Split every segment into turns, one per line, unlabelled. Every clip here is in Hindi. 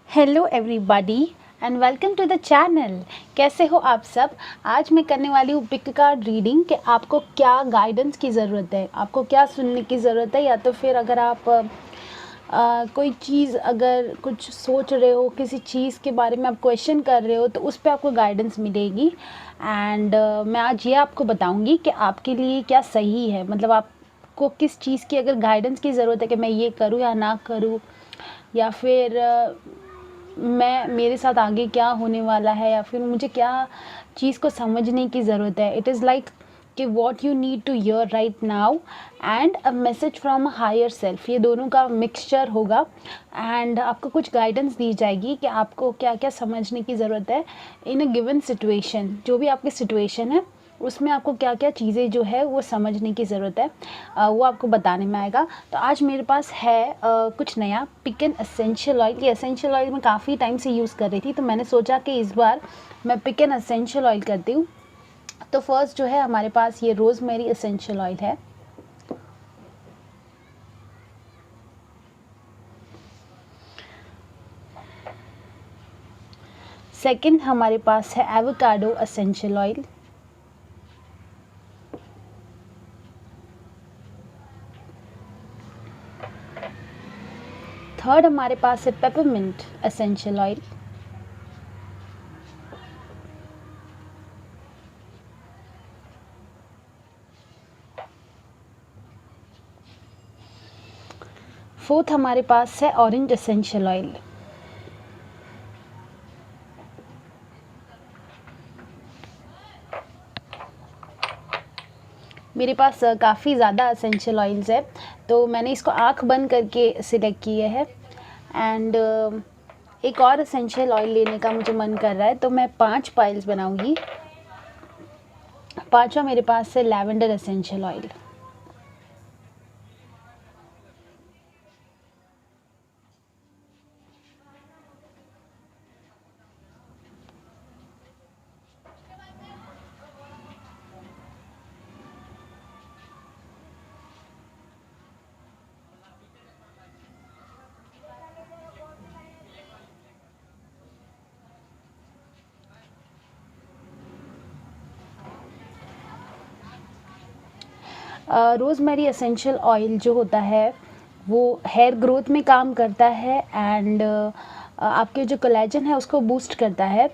Hello everybody and welcome to the channel. कैसे हो आप सब। आज मैं करने वाली हूँ पिक कार्ड रीडिंग कि आपको क्या गाइडेंस की ज़रूरत है, आपको क्या सुनने की ज़रूरत है, या तो फिर अगर आप कोई चीज़ अगर कुछ सोच रहे हो, किसी चीज़ के बारे में आप क्वेश्चन कर रहे हो, तो उस पर आपको गाइडेंस मिलेगी। एंड मैं आज ये आपको बताऊंगी कि आपके लिए क्या सही है, मतलब आपको किस चीज़ की अगर गाइडेंस की ज़रूरत है कि मैं ये करूँ या ना करूँ, या फिर मैं मेरे साथ आगे क्या होने वाला है, या फिर मुझे क्या चीज़ को समझने की ज़रूरत है। इट इज़ लाइक कि what you need to hear right now and a message from a higher self, ये दोनों का मिक्सचर होगा। एंड आपको कुछ गाइडेंस दी जाएगी कि आपको क्या क्या समझने की ज़रूरत है इन अ गिवन सिचुएशन। जो भी आपकी सिचुएशन है उसमें आपको क्या क्या चीज़ें जो है वो समझने की ज़रूरत है, वो आपको बताने में आएगा। तो आज मेरे पास है कुछ नया पिक एसेंशियल ऑयल। ये एसेंशियल ऑयल मैं काफ़ी टाइम से यूज़ कर रही थी, तो मैंने सोचा कि इस बार मैं पिक एसेंशियल ऑयल करती हूँ। तो फर्स्ट जो है हमारे पास ये रोज़मेरी एसेंशियल ऑयल है। सेकंड हमारे पास है एवोकाडो एसेंशियल ऑयल। थर्ड हमारे पास है पेपरमिंट एसेंशियल ऑयल। फोर्थ हमारे पास है ऑरेंज एसेंशियल ऑयल। मेरे पास काफ़ी ज़्यादा एसेंशियल ऑयल्स है, तो मैंने इसको आँख बंद करके सिलेक्ट किए है। एंड एक और एसेंशियल ऑयल लेने का मुझे मन कर रहा है, तो मैं 5 पाइल्स बनाऊंगी। पांचवा मेरे पास है lavender essential oil. Rosemary essential oil जो होता है वो हेयर ग्रोथ में काम करता है, एंड आपके जो कोलेजन है उसको बूस्ट करता है।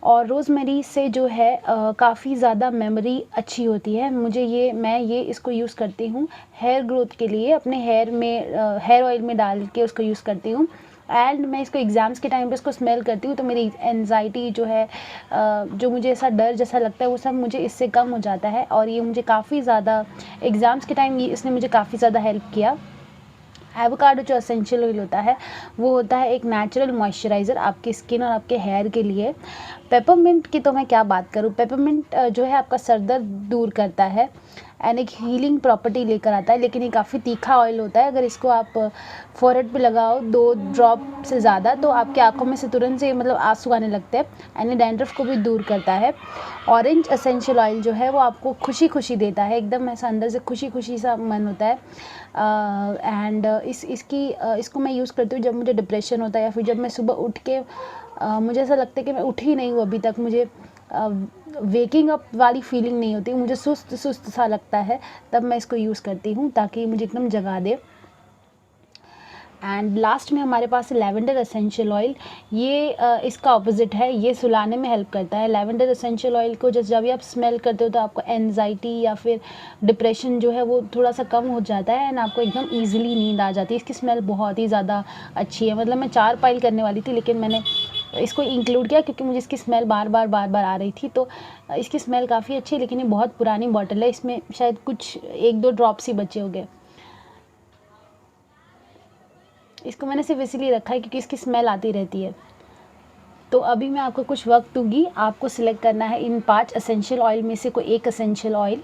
और रोज़मेरी से जो है काफ़ी ज़्यादा मेमोरी अच्छी होती है। मैं ये इसको यूज़ करती हूँ हेयर ग्रोथ के लिए, अपने हेयर में हेयर ऑयल में डाल के उसको यूज़ करती हूँ। एंड मैं इसको एग्ज़ाम्स के टाइम पे इसको स्मेल करती हूँ, तो मेरी एनजाइटी जो है, जो मुझे ऐसा डर जैसा लगता है, वो सब मुझे इससे कम हो जाता है। और ये मुझे काफ़ी ज़्यादा एग्ज़ाम्स के टाइम इसने मुझे काफ़ी ज़्यादा हेल्प किया। एवोकाडो जो एसेंशियल ऑयल होता है वो होता है एक नेचुरल मॉइस्चराइज़र आपकी स्किन और आपके हेयर के लिए। पेपरमिंट की तो मैं क्या बात करूँ। पेपरमिंट जो है आपका सर दर्द दूर करता है एंड एक हीलिंग प्रॉपर्टी लेकर आता है, लेकिन ये काफ़ी तीखा ऑयल होता है। अगर इसको आप फोरहेड पे लगाओ 2 ड्रॉप से ज़्यादा, तो आपकी आंखों में से तुरंत से मतलब आंसू आने लगते हैं। एंड ये डैंड्रफ को भी दूर करता है। ऑरेंज एसेंशियल ऑयल जो है वो आपको खुशी खुशी देता है, एकदम ऐसा अंदर से खुशी खुशी सा मन होता है। एंड इसको मैं यूज़ करती हूँ जब मुझे डिप्रेशन होता है, या फिर जब मैं सुबह उठ के मुझे ऐसा लगता है कि मैं उठी ही नहीं हूँ अभी तक, मुझे वेकिंग अप वाली फीलिंग नहीं होती, मुझे सुस्त सुस्त सा लगता है, तब मैं इसको यूज़ करती हूँ ताकि मुझे एकदम जगा दे। एंड लास्ट में हमारे पास है लैवेंडर एसेंशियल ऑयल। ये इसका ऑपोजिट है, ये सुलाने में हेल्प करता है। लैवेंडर एसेंशियल ऑयल को जब भी आप स्मेल करते हो तो आपको एनजाइटी या फिर डिप्रेशन जो है वो थोड़ा सा कम हो जाता है, एंड आपको एकदम ईजिली नींद आ जाती है। इसकी स्मेल बहुत ही ज़्यादा अच्छी है। मतलब मैं 4 पाइल करने वाली थी, लेकिन मैंने इसको इंक्लूड किया क्योंकि मुझे इसकी स्मेल बार बार आ रही थी। तो इसकी स्मेल काफ़ी अच्छी है, लेकिन ये बहुत पुरानी बॉटल है, इसमें शायद कुछ 1-2 ड्रॉप्स ही बचे होंगे। इसको मैंने सिर्फ इसीलिए रखा है क्योंकि इसकी स्मेल आती रहती है। तो अभी मैं आपको कुछ वक्त दूंगी, आपको सिलेक्ट करना है इन 5 एसेंशियल ऑयल में से कोई एक एसेंशियल ऑयल।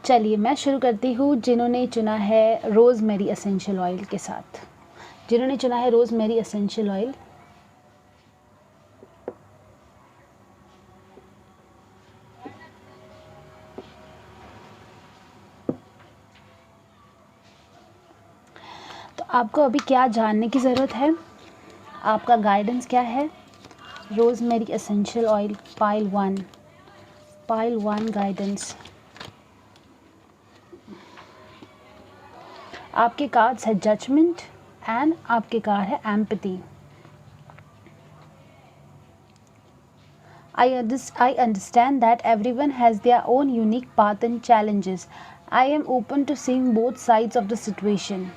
चलिए मैं शुरू करती हूँ जिन्होंने चुना है रोज़मेरी एसेंशियल ऑयल के साथ। जिन्होंने चुना है रोज़मेरी एसेंशियल ऑयल, तो आपको अभी क्या जानने की ज़रूरत है, आपका गाइडेंस क्या है? Rosemary essential oil pile one guidance. आपके कार्ड्स है जजमेंट एंड आपके कार्ड है empathy. I understand that everyone has their own unique path and challenges. I am open to seeing both sides of the situation.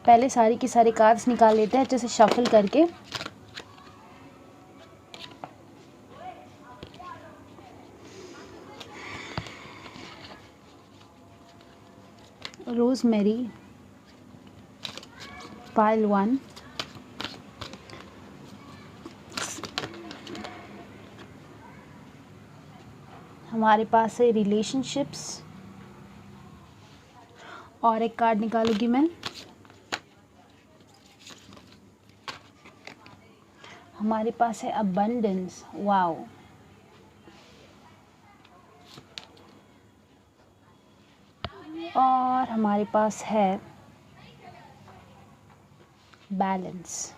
पहले सारी की सारी कार्ड्स निकाल लेते हैं अच्छे से शफल करके। रोज़मेरी पाइल वन, हमारे पास है रिलेशनशिप्स, और एक कार्ड निकालूंगी मैं, हमारे पास है अबंडेंस। वाओ, और हमारे पास है बैलेंस।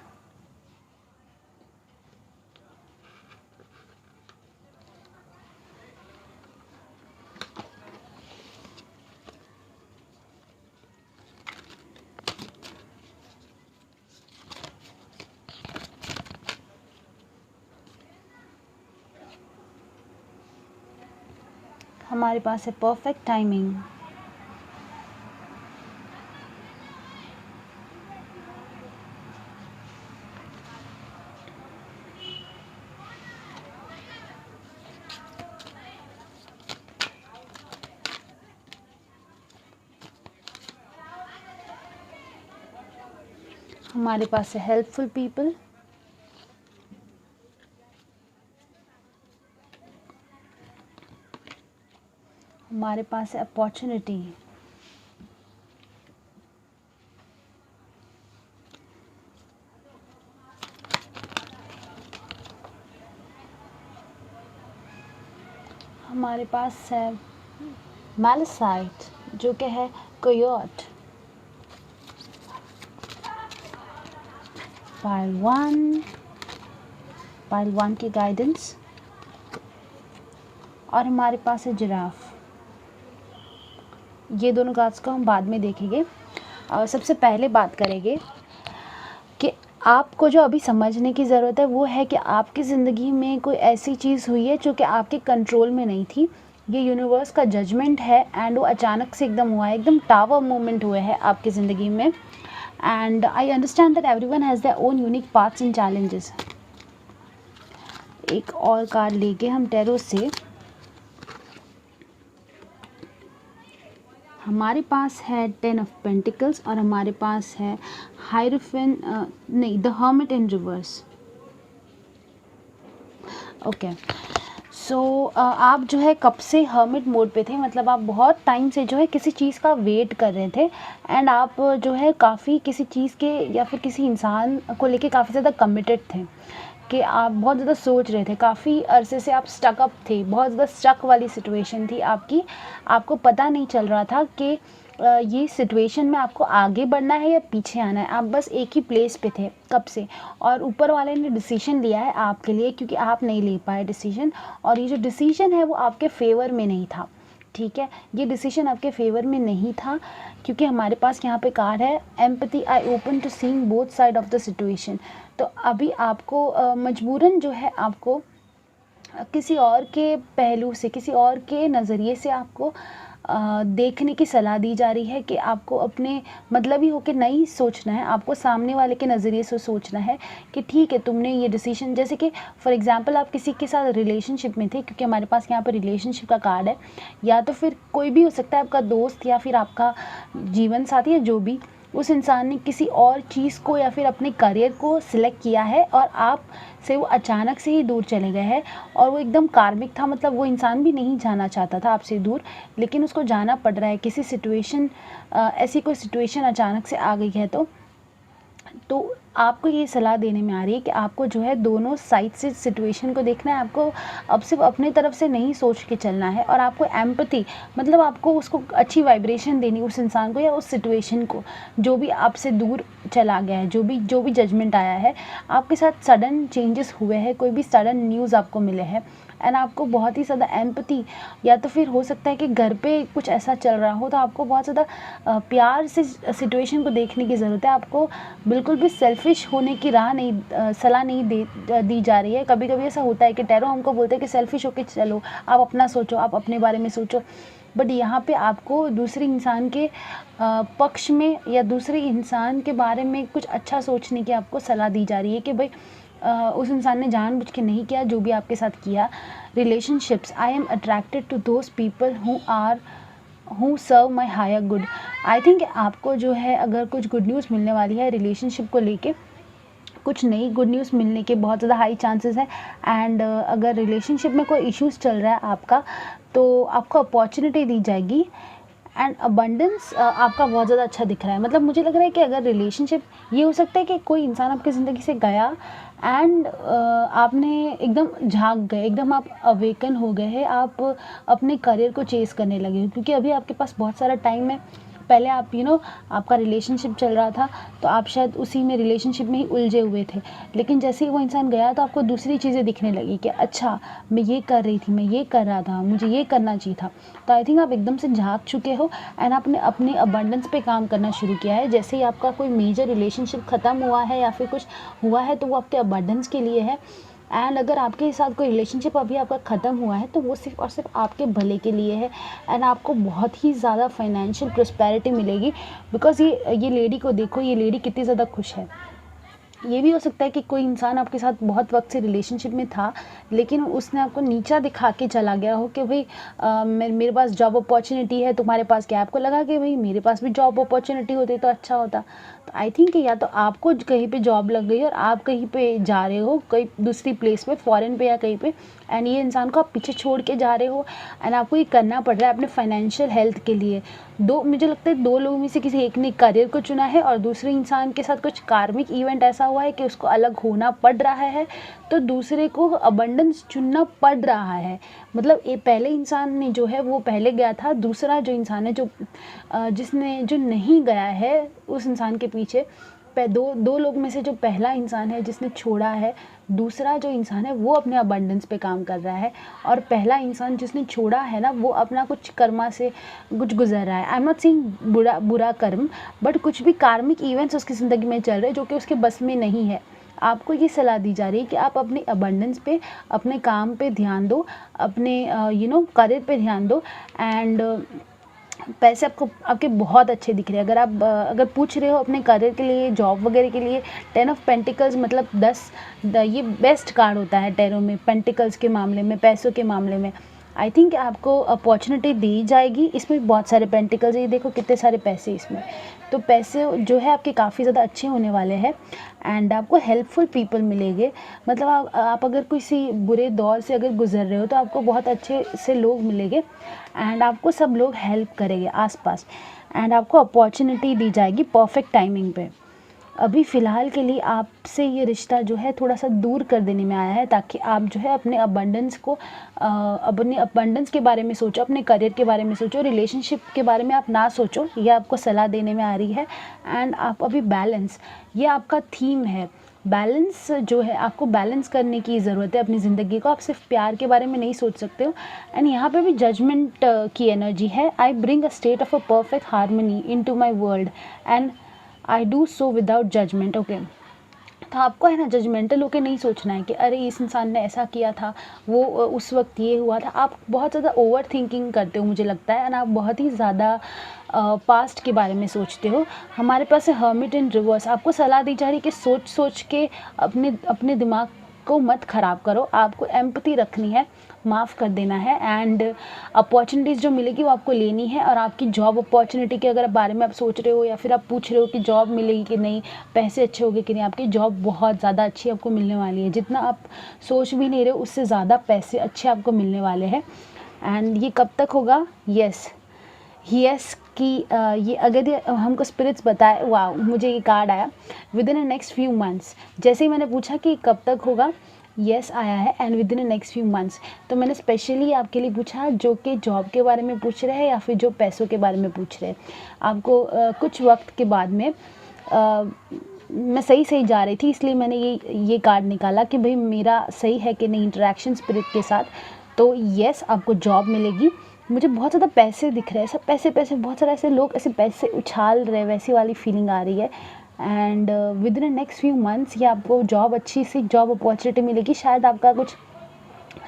हमारे पास है परफेक्ट टाइमिंग, हमारे पास है हेल्पफुल पीपल, हमारे पास है अपॉर्चुनिटी, हमारे पास है मैलिसाइट जो कि है कोयोट। पाइल वन की गाइडेंस, और हमारे पास है जिराफ। ये दोनों कार्ड्स को हम बाद में देखेंगे। सबसे पहले बात करेंगे कि आपको जो अभी समझने की ज़रूरत है वो है कि आपकी ज़िंदगी में कोई ऐसी चीज़ हुई है जो कि आपके कंट्रोल में नहीं थी। ये यूनिवर्स का जजमेंट है एंड वो अचानक से एकदम हुआ है, एकदम टावर मोमेंट हुए है आपकी ज़िंदगी में। And I understand that everyone has their own unique paths and challenges. एक और कार्ड लेके हम टैरो से, हमारे पास है 10 ऑफ पेंटिकल्स और हमारे पास है हायरोफेंट, नहीं, the hermit in reverse. Okay, so आप जो है कब से हर्मिट मोड पे थे, मतलब आप बहुत टाइम से जो है किसी चीज़ का वेट कर रहे थे एंड आप जो है काफ़ी किसी चीज़ के या फिर किसी इंसान को लेके काफ़ी ज़्यादा कमिटेड थे कि आप बहुत ज़्यादा सोच रहे थे, काफ़ी अरसे से आप स्टक अप थे, बहुत ज़्यादा स्टक वाली सिचुएशन थी आपकी। आपको पता नहीं चल रहा था कि ये सिचुएशन में आपको आगे बढ़ना है या पीछे आना है, आप बस एक ही प्लेस पे थे कब से, और ऊपर वाले ने डिसीजन लिया है आपके लिए क्योंकि आप नहीं ले पाए डिसीजन, और ये जो डिसीजन है वो आपके फेवर में नहीं था। ठीक है, ये डिसीजन आपके फेवर में नहीं था क्योंकि हमारे पास यहाँ पे कार्ड है empathy, I open to seeing both side of the situation. तो अभी आपको मजबूरन जो है आपको किसी और के पहलू से, किसी और के नज़रिए से आपको देखने की सलाह दी जा रही है कि आपको अपने मतलबी होकर नहीं सोचना है, आपको सामने वाले के नज़रिए से सोचना है कि ठीक है तुमने ये डिसीजन, जैसे कि फॉर एग्जांपल आप किसी के साथ रिलेशनशिप में थे, क्योंकि हमारे पास यहाँ पर रिलेशनशिप का कार्ड है, या तो फिर कोई भी हो सकता है, आपका दोस्त या फिर आपका जीवन साथी या जो भी, उस इंसान ने किसी और चीज़ को या फिर अपने करियर को सिलेक्ट किया है और आप से वो अचानक से ही दूर चले गए हैं। और वो एकदम कार्मिक था, मतलब वो इंसान भी नहीं जाना चाहता था आपसे दूर, लेकिन उसको जाना पड़ रहा है किसी सिचुएशन, ऐसी कोई सिचुएशन अचानक से आ गई है। तो आपको ये सलाह देने में आ रही है कि आपको जो है दोनों साइड से सिचुएशन को देखना है। आपको अब सिर्फ अपने तरफ से नहीं सोच के चलना है, और आपको एम्पैथी, मतलब आपको उसको अच्छी वाइब्रेशन देनी, उस इंसान को या उस सिचुएशन को जो भी आपसे दूर चला गया है, जो भी जजमेंट आया है, आपके साथ सडन चेंजेस हुए हैं, कोई भी सडन न्यूज़ आपको मिले हैं, एंड आपको बहुत ही ज़्यादा एम्पैथी, या तो फिर हो सकता है कि घर पे कुछ ऐसा चल रहा हो तो आपको बहुत ज़्यादा प्यार से सिचुएशन को देखने की ज़रूरत है। आपको बिल्कुल भी सेल्फिश होने की सलाह नहीं दी जा रही है। कभी कभी ऐसा होता है कि टैरो हमको बोलते हैं कि सेल्फिश होकर चलो, आप अपना सोचो, आप अपने बारे में सोचो, बट यहाँ पे आपको दूसरे इंसान के पक्ष में या दूसरे इंसान के बारे में कुछ अच्छा सोचने की आपको सलाह दी जा रही है कि भाई उस इंसान ने जानबूझ के नहीं किया जो भी आपके साथ किया। Relationships, I am attracted to those people who serve my higher good. I think आपको जो है अगर कुछ गुड न्यूज़ मिलने वाली है रिलेशनशिप को लेके, कुछ नई गुड न्यूज़ मिलने के बहुत ज़्यादा हाई चांसेस हैं। एंड अगर रिलेशनशिप में कोई इश्यूज़ चल रहा है आपका, तो आपको अपॉर्चुनिटी दी जाएगी। एंड अबंडेंस आपका बहुत ज़्यादा अच्छा दिख रहा है। मतलब मुझे लग रहा है कि अगर रिलेशनशिप, ये हो सकता है कि कोई इंसान आपकी ज़िंदगी से गया एंड आपने एकदम झाँक गए, एकदम आप अवेकन हो गए हैं, आप अपने करियर को चेज़ करने लगे हो, क्योंकि अभी आपके पास बहुत सारा टाइम है। पहले आप आपका रिलेशनशिप चल रहा था तो आप शायद उसी में रिलेशनशिप में ही उलझे हुए थे, लेकिन जैसे ही वो इंसान गया तो आपको दूसरी चीज़ें दिखने लगी कि अच्छा मैं ये कर रही थी, मैं ये कर रहा था, मुझे ये करना चाहिए था। तो आई थिंक आप एकदम से झाँक चुके हो एंड आपने अपने अबंडेंस पे काम करना शुरू किया है। जैसे ही आपका कोई मेजर रिलेशनशिप ख़त्म हुआ है या फिर कुछ हुआ है तो वो आपके अबंडेंस के लिए है। एंड अगर आपके साथ कोई रिलेशनशिप अभी आपका ख़त्म हुआ है तो वो सिर्फ और सिर्फ आपके भले के लिए है। एंड आपको बहुत ही ज़्यादा फाइनेंशियल प्रॉस्पेरिटी मिलेगी, बिकॉज़ ये लेडी को देखो, ये लेडी कितनी ज़्यादा खुश है। ये भी हो सकता है कि कोई इंसान आपके साथ बहुत वक्त से रिलेशनशिप में था, लेकिन उसने आपको नीचा दिखा के चला गया हो कि भाई मेरे पास जॉब अपॉर्चुनिटी है, तुम्हारे पास क्या। आपको लगा कि भाई मेरे पास भी जॉब अपॉर्चुनिटी होती तो अच्छा होता। तो आई थिंक या तो आपको कहीं पे जॉब लग गई और आप कहीं पे जा रहे हो, कहीं दूसरी प्लेस पे, फॉरेन पे या कहीं पे, एंड ये इंसान को आप पीछे छोड़ के जा रहे हो। एंड आपको ये करना पड़ रहा है अपने फाइनेंशियल हेल्थ के लिए। मुझे लगता है दो लोगों में से किसी एक ने करियर को चुना है और दूसरे इंसान के साथ कुछ कार्मिक इवेंट ऐसा हुआ है कि उसको अलग होना पड़ रहा है, तो दूसरे को अबंडेंस चुनना पड़ रहा है। मतलब ये पहले इंसान ने जो है वो पहले गया था, दूसरा जो इंसान है जो नहीं गया है उस इंसान के पीछे, दो लोग में से जो पहला इंसान है जिसने छोड़ा है, दूसरा जो इंसान है वो अपने अबंडेंस पे काम कर रहा है, और पहला इंसान जिसने छोड़ा है ना वो अपना कुछ कर्मा से कुछ गुजर रहा है। आई एम नॉट सेइंग बुरा कर्म, बट कुछ भी कार्मिक इवेंट्स उसकी ज़िंदगी में चल रहे हैं जो कि उसके बस में नहीं है। आपको ये सलाह दी जा रही है कि आप अपने अबंडेंस पे, अपने काम पे ध्यान दो, अपने करियर पे ध्यान दो। एंड पैसे आपके बहुत अच्छे दिख रहे हैं। अगर पूछ रहे हो अपने करियर के लिए, जॉब वगैरह के लिए, 10 ऑफ पेंटिकल्स मतलब 10 ये बेस्ट कार्ड होता है टैरो में, पेंटिकल्स के मामले में, पैसों के मामले में। आई थिंक आपको अपॉर्चुनिटी दी जाएगी। इसमें बहुत सारे पेंटिकल्स है, ये देखो कितने सारे पैसे इसमें। तो पैसे जो है आपके काफ़ी ज़्यादा अच्छे होने वाले हैं एंड आपको हेल्पफुल पीपल मिलेंगे। मतलब आप अगर किसी बुरे दौर से अगर गुजर रहे हो तो आपको बहुत अच्छे से लोग मिलेंगे एंड आपको सब लोग हेल्प करेंगे आसपास, एंड आपको अपॉर्चुनिटी दी जाएगी परफेक्ट टाइमिंग पे। अभी फ़िलहाल के लिए आपसे ये रिश्ता जो है थोड़ा सा दूर कर देने में आया है, ताकि आप जो है अपने अबंडेंस के बारे में सोचो, अपने करियर के बारे में सोचो, रिलेशनशिप के बारे में आप ना सोचो। ये आपको सलाह देने में आ रही है। एंड आप अभी बैलेंस, ये आपका थीम है। बैलेंस जो है, आपको बैलेंस करने की ज़रूरत है अपनी ज़िंदगी को। आप सिर्फ प्यार के बारे में नहीं सोच सकते हो। एंड यहाँ पे भी जजमेंट की एनर्जी है। I bring a state of a perfect harmony into my world and I do so without judgement. Okay, तो आपको है ना जजमेंटल होके नहीं सोचना है कि अरे इस इंसान ने ऐसा किया था, वो उस वक्त ये हुआ था। आप बहुत ज़्यादा ओवर थिंकिंग करते हो मुझे लगता है, एंड आप बहुत ही ज़्यादा पास्ट के बारे में सोचते हो। हमारे पास है हर्मिट इन रिवर्स। आपको सलाह दी जा रही है कि सोच के अपने दिमाग को मत ख़राब करो, आपको एम्पैथी रखनी है, माफ़ कर देना है। एंड अपॉर्चुनिटीज़ जो मिलेगी वो आपको लेनी है। और आपकी जॉब अपॉर्चुनिटी के अगर बारे में आप सोच रहे हो या फिर आप पूछ रहे हो कि जॉब मिलेगी कि नहीं, पैसे अच्छे होंगे कि नहीं, आपकी जॉब बहुत ज़्यादा अच्छी आपको मिलने वाली है। जितना आप सोच भी नहीं रहे हो उससे ज़्यादा पैसे अच्छे आपको मिलने वाले हैं। एंड ये कब तक होगा? यस कि ये अगर ये हमको स्पिरिट्स बताए, वाह मुझे ये कार्ड आया, with in next few months. जैसे ही मैंने पूछा कि कब तक होगा, यस आया है, and with in next few months. तो मैंने स्पेशली आपके लिए पूछा जो कि जॉब के बारे में पूछ रहे हैं या फिर जो पैसों के बारे में पूछ रहे हैं। आपको कुछ वक्त के बाद में मैं सही जा रही थी, इसलिए मैंने ये कार्ड निकाला कि भाई मेरा सही है कि नहीं इंटरेक्शन स्पिरिट के साथ। तो यस आपको जॉब मिलेगी। मुझे बहुत ज़्यादा पैसे दिख रहे हैं, सब पैसे, बहुत सारे ऐसे लोग ऐसे पैसे उछाल रहे हैं, वैसी वाली फीलिंग आ रही है। And with in next few months ये आपको जॉब, अच्छी सी जॉब अपॉर्चुनिटी मिलेगी। शायद आपका कुछ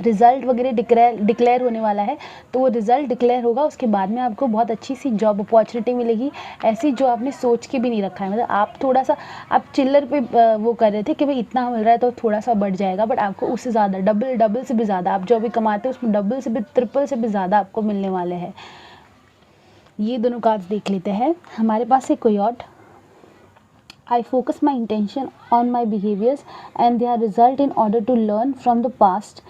रिज़ल्ट वगैरह डिक्लेयर होने वाला है, तो वो रिज़ल्ट डिक्लेयर होगा, उसके बाद में आपको बहुत अच्छी सी जॉब अपॉर्चुनिटी मिलेगी, ऐसी जो आपने सोच के भी नहीं रखा है। मतलब आप थोड़ा सा आप चिल्लर पे वो कर रहे थे कि भाई इतना मिल रहा है तो थोड़ा सा बढ़ जाएगा, बट आपको उससे ज़्यादा डबल से भी ज़्यादा, आप जो अभी कमाते हो उसमें डबल से भी ट्रिपल से भी ज़्यादा आपको मिलने वाले हैं। ये दोनों कार्ड्स देख लेते हैं। हमारे पास है कोई और। I focus my intention on my behaviors and their result in order to learn from the past.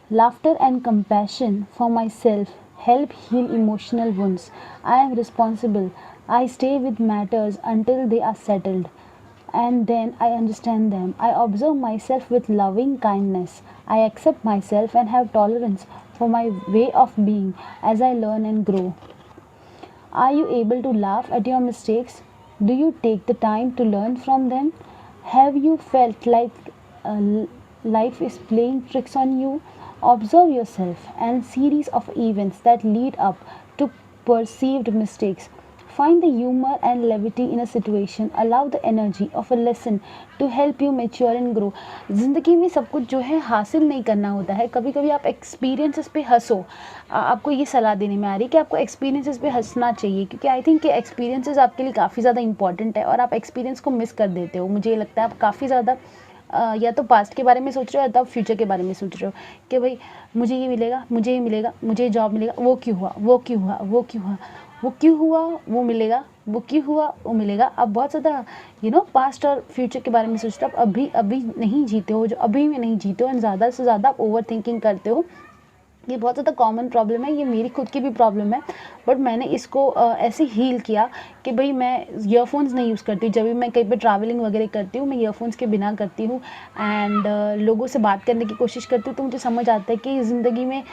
Laughter and compassion for myself help heal emotional wounds. I am responsible. I stay with matters until they are settled, and then I understand them. I observe myself with loving kindness. I accept myself and have tolerance for my way of being as I learn and grow. Are you able to laugh at your mistakes? Do you take the time to learn from them? Have you felt like life is playing tricks on you? Observe yourself and series of events that lead up to perceived mistakes. Find the humor and levity in a situation. Allow the energy of a lesson to help you mature and grow. ज़िंदगी में सब कुछ जो है हासिल नहीं करना होता है, कभी कभी आप एक्सपीरियंसेस पे हंसो। आपको ये सलाह देने में आ रही है कि आपको एक्सपीरियंसेस पे हंसना चाहिए, क्योंकि आई थिंक कि एक्सपीरियंसेस आपके लिए काफ़ी ज़्यादा इंपॉर्टेंट है और आप एक्सपीरियंस को मिस कर देते हो। मुझे ये लगता है आप काफ़ी ज़्यादा या तो पास्ट के बारे में सोच रहे हो या तो फ्यूचर के बारे में सोच रहे हो कि भाई मुझे ये मिलेगा, मुझे ये मिलेगा, मुझे जॉब मिलेगा, वो क्यों हुआ, वो क्यों हुआ, वो क्यों हुआ, वो क्यों हुआ, वो मिलेगा, वो क्यों हुआ, वो मिलेगा। आप बहुत ज़्यादा पास्ट और फ्यूचर के बारे में सोचते हो। आप अभी नहीं जीते हो, जो अभी में नहीं जीते हो, एंड ज़्यादा से ज़्यादा आप ओवर थिंकिंग करते हो। ये बहुत ज़्यादा कॉमन प्रॉब्लम है, ये मेरी खुद की भी प्रॉब्लम है, बट मैंने इसको ऐसे हील किया कि भाई मैं ईयरफोन्स नहीं यूज़ करती। जब भी मैं कहीं पे ट्रैवलिंग वगैरह करती हूँ मैं ईयरफोन्स के बिना करती हूँ, एंड लोगों से बात करने की कोशिश करती हूँ। तो मुझे समझ आता है कि ज़िंदगी में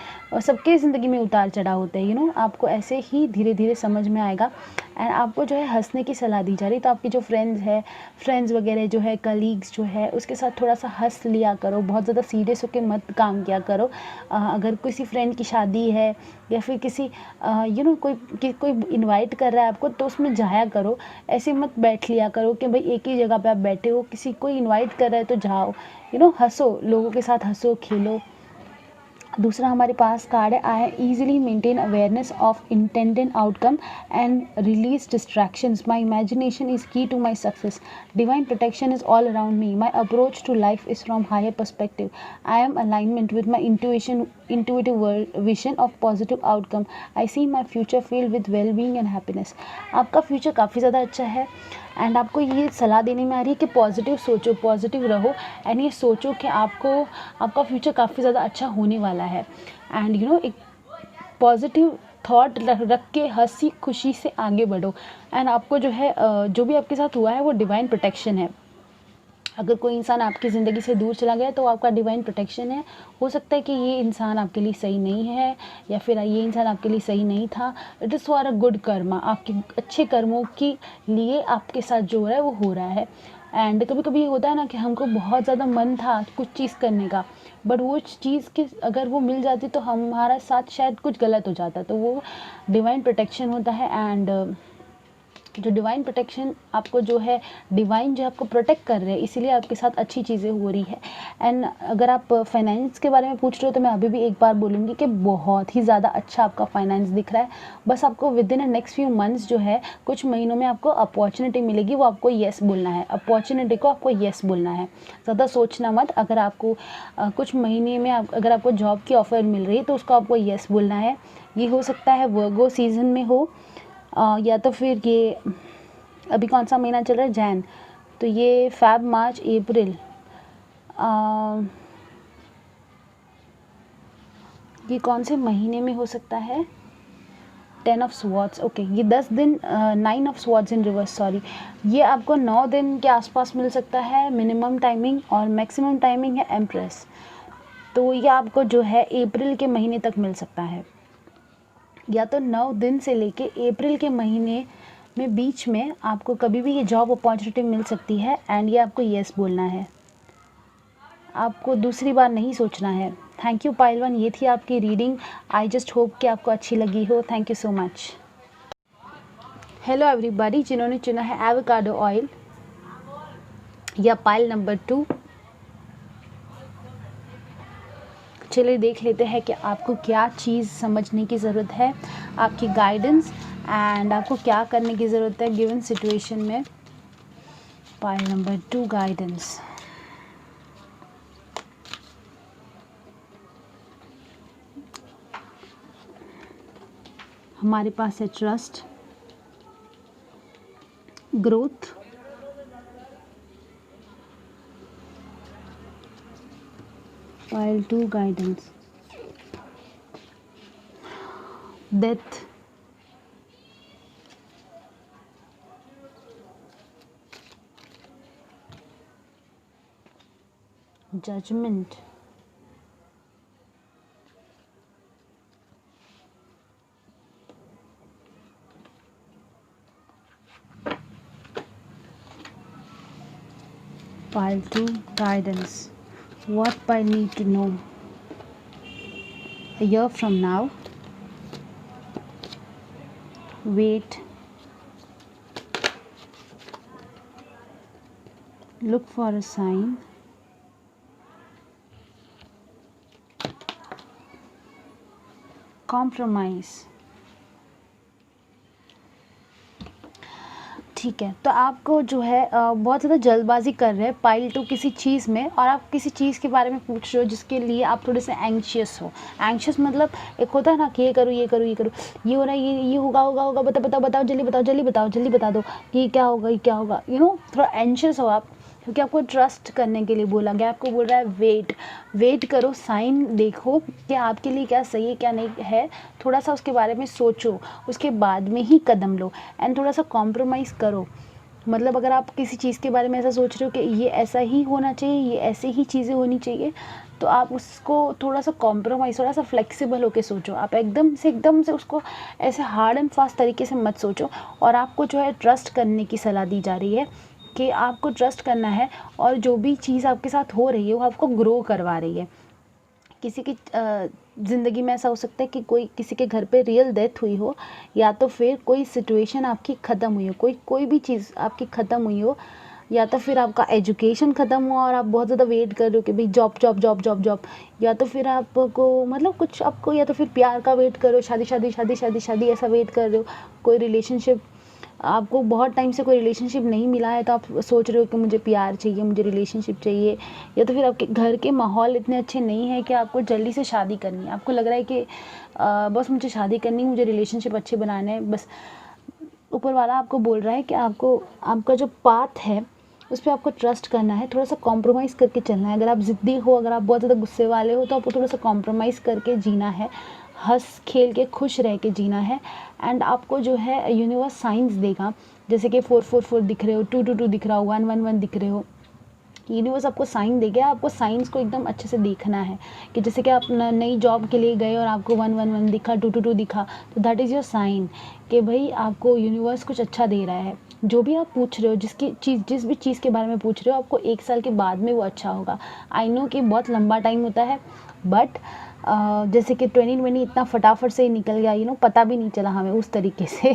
सबके ज़िंदगी में उतार चढ़ाव होते हैं, आपको ऐसे ही धीरे धीरे समझ में आएगा। एंड आपको जो है हंसने की सलाह दी जा रही है, तो आपकी जो फ्रेंड्स वगैरह जो है, कलीग्स जो है, उसके साथ थोड़ा सा हंस लिया करो, बहुत ज़्यादा सीरियस होकर मत काम किया करो। अगर किसी फ्रेंड की शादी है या फिर किसी कोई इनवाइट कर रहा है आपको, तो उसमें जाया करो। ऐसे मत बैठ लिया करो कि भाई एक ही जगह पे आप बैठे हो, किसी कोई इनवाइट कर रहा है तो जाओ, हंसो, लोगों के साथ हंसो, खेलो। दूसरा हमारे पास कार्ड है, I easily maintain awareness of intended outcome and release distractions. My imagination is key to my success. Divine protection is all around me. My approach to life is from higher perspective. I am alignment with my intuitive vision of positive outcome. I see my future filled with well-being and happiness. आपका फ्यूचर काफ़ी ज़्यादा अच्छा है, एंड आपको ये सलाह देने में आ रही है कि पॉजिटिव सोचो, पॉजिटिव रहो, एंड ये सोचो कि आपका फ्यूचर काफ़ी ज़्यादा अच्छा होने वाला है। एंड एक पॉजिटिव थॉट रख के हंसी खुशी से आगे बढ़ो। एंड आपको जो है जो भी आपके साथ हुआ है वो डिवाइन प्रोटेक्शन है। अगर कोई इंसान आपकी ज़िंदगी से दूर चला गया तो आपका डिवाइन प्रोटेक्शन है। हो सकता है कि ये इंसान आपके लिए सही नहीं है या फिर ये इंसान आपके लिए सही नहीं था। It is for a good Karma, आपके अच्छे कर्मों के लिए आपके साथ जो हो रहा है वो हो रहा है। एंड कभी कभी ये होता है ना कि हमको बहुत ज़्यादा मन था कुछ चीज़ करने का, बट वो चीज़ के अगर वो मिल जाती तो हमारा साथ शायद कुछ गलत हो जाता, तो वो डिवाइन प्रोटेक्शन होता है। एंड जो डिवाइन प्रोटेक्शन आपको जो है, डिवाइन जो आपको प्रोटेक्ट कर रहे हैं, इसीलिए आपके साथ अच्छी चीज़ें हो रही है। एंड अगर आप फाइनेंस के बारे में पूछ रहे हो तो मैं अभी भी एक बार बोलूँगी कि बहुत ही ज़्यादा अच्छा आपका फाइनेंस दिख रहा है। बस आपको with in next few months जो है, कुछ महीनों में आपको अपॉर्चुनिटी मिलेगी, वो आपको येस बोलना है। अपॉर्चुनिटी को आपको येस बोलना है, ज़्यादा सोचना मत। अगर आपको कुछ महीने में अगर आपको जॉब की ऑफ़र मिल रही है तो उसको आपको येस बोलना है। ये हो सकता है वर्गो सीज़न में हो, या तो फिर ये अभी कौन सा महीना चल रहा है, जैन, तो ये फ़ैब, मार्च, अप्रैल, ये कौन से महीने में हो सकता है, 10 ऑफ स्वॉर्ड्स, ओके, ये 10 दिन, 9 of swords in reverse, sorry, ये आपको 9 दिन के आसपास मिल सकता है मिनिमम टाइमिंग, और मैक्सिमम टाइमिंग है एम्प्रेस। तो ये आपको जो है अप्रैल के महीने तक मिल सकता है, या तो 9 दिन से लेके अप्रैल के महीने में बीच में आपको कभी भी ये जॉब अपॉर्चुनिटी मिल सकती है। एंड ये आपको येस बोलना है, आपको दूसरी बार नहीं सोचना है। थैंक यू पाइल 1, ये थी आपकी रीडिंग। आई जस्ट होप कि आपको अच्छी लगी हो। Thank you so much. Hello everybody, जिन्होंने चुना है एवोकाडो ऑयल या पाइल नंबर 2, चलिए देख लेते हैं कि आपको क्या चीज़ समझने की ज़रूरत है, आपकी गाइडेंस, एंड आपको क्या करने की ज़रूरत है गिवन सिचुएशन में। Pile number 2 guidance. हमारे पास है trust, growth, pile 2 guidance, death, judgement, pile 2 guidance. What I need to know a year from now. Wait, look for a sign, compromise. ठीक है, तो आपको जो है बहुत ज़्यादा जल्दबाजी कर रहे हैं पाइल 2 किसी चीज़ में, और आप किसी चीज़ के बारे में पूछ रहे हो जिसके लिए आप थोड़े से एंग्शियस हो। एंग्शियस मतलब एक होता है ना कि ये करूँ, ये करूँ, ये करूँ, ये हो रहा है, ये होगा, होगा, होगा, बताओ, बताओ, बताओ, जल्दी बताओ, जल्दी बताओ, जल्दी बता दो कि ये क्या होगा, ये क्या होगा, थोड़ा एंग्शियस हो आप, क्योंकि आपको ट्रस्ट करने के लिए बोला गया। आपको बोल रहा है वेट करो, साइन देखो कि आपके लिए क्या सही है, क्या नहीं है, थोड़ा सा उसके बारे में सोचो, उसके बाद में ही कदम लो, एंड थोड़ा सा कॉम्प्रोमाइज़ करो। मतलब अगर आप किसी चीज़ के बारे में ऐसा सोच रहे हो कि ये ऐसा ही होना चाहिए, ये ऐसे ही चीज़ें होनी चाहिए, तो आप उसको थोड़ा सा कॉम्प्रोमाइज़, थोड़ा सा फ्लेक्सिबल होके सोचो। आप एकदम से उसको ऐसे हार्ड एंड फास्ट तरीके से मत सोचो। और आपको जो है ट्रस्ट करने की सलाह दी जा रही है कि आपको ट्रस्ट करना है, और जो भी चीज़ आपके साथ हो रही है वो आपको ग्रो करवा रही है। किसी की ज़िंदगी में ऐसा हो सकता है कि किसी के घर पे रियल डेथ हुई हो, या तो फिर कोई सिचुएशन आपकी ख़त्म हुई हो, कोई भी चीज़ आपकी ख़त्म हुई हो, या तो फिर आपका एजुकेशन ख़त्म हुआ और आप बहुत ज़्यादा वेट कर रहे हो कि भाई job job job job job, या तो फिर आपको मतलब कुछ आपको, या तो फिर प्यार का वेट कर रहे हो, शादी शादी शादी शादी शादी ऐसा वेट कर रहे हो, कोई रिलेशनशिप, आपको बहुत टाइम से कोई रिलेशनशिप नहीं मिला है तो आप सोच रहे हो कि मुझे प्यार चाहिए, मुझे रिलेशनशिप चाहिए, या तो फिर आपके घर के माहौल इतने अच्छे नहीं है कि आपको जल्दी से शादी करनी है। आपको लग रहा है कि बस मुझे शादी करनी, मुझे रिलेशनशिप अच्छे बनाने हैं, बस ऊपर वाला आपको बोल रहा है कि आपको आपका जो पाथ है उस पर आपको ट्रस्ट करना है, थोड़ा सा कॉम्प्रोमाइज़ करके चलना है। अगर आप ज़िद्दी हो, अगर आप बहुत ज़्यादा गुस्से वाले हो, तो आपको थोड़ा सा कॉम्प्रोमाइज़ करके जीना है, हंस खेल के खुश रह के जीना है। एंड आपको जो है यूनिवर्स साइंस देगा, जैसे कि 444 दिख रहे हो, 222 दिख रहा हो, 111 दिख रहे हो, यूनिवर्स आपको साइन देगा। आपको साइंस को एकदम अच्छे से देखना है कि जैसे कि आप नई जॉब के लिए गए और आपको 111 दिखा, 222 दिखा, तो दैट इज़ योर साइन कि भाई आपको यूनिवर्स कुछ अच्छा दे रहा है। जो भी आप पूछ रहे हो, जिस भी चीज़ के बारे में पूछ रहे हो, आपको 1 साल के बाद में वो अच्छा होगा। आई नो कि बहुत लंबा टाइम होता है, बट जैसे कि 2020 इतना फटाफट से ही निकल गया, पता भी नहीं चला हमें उस तरीके से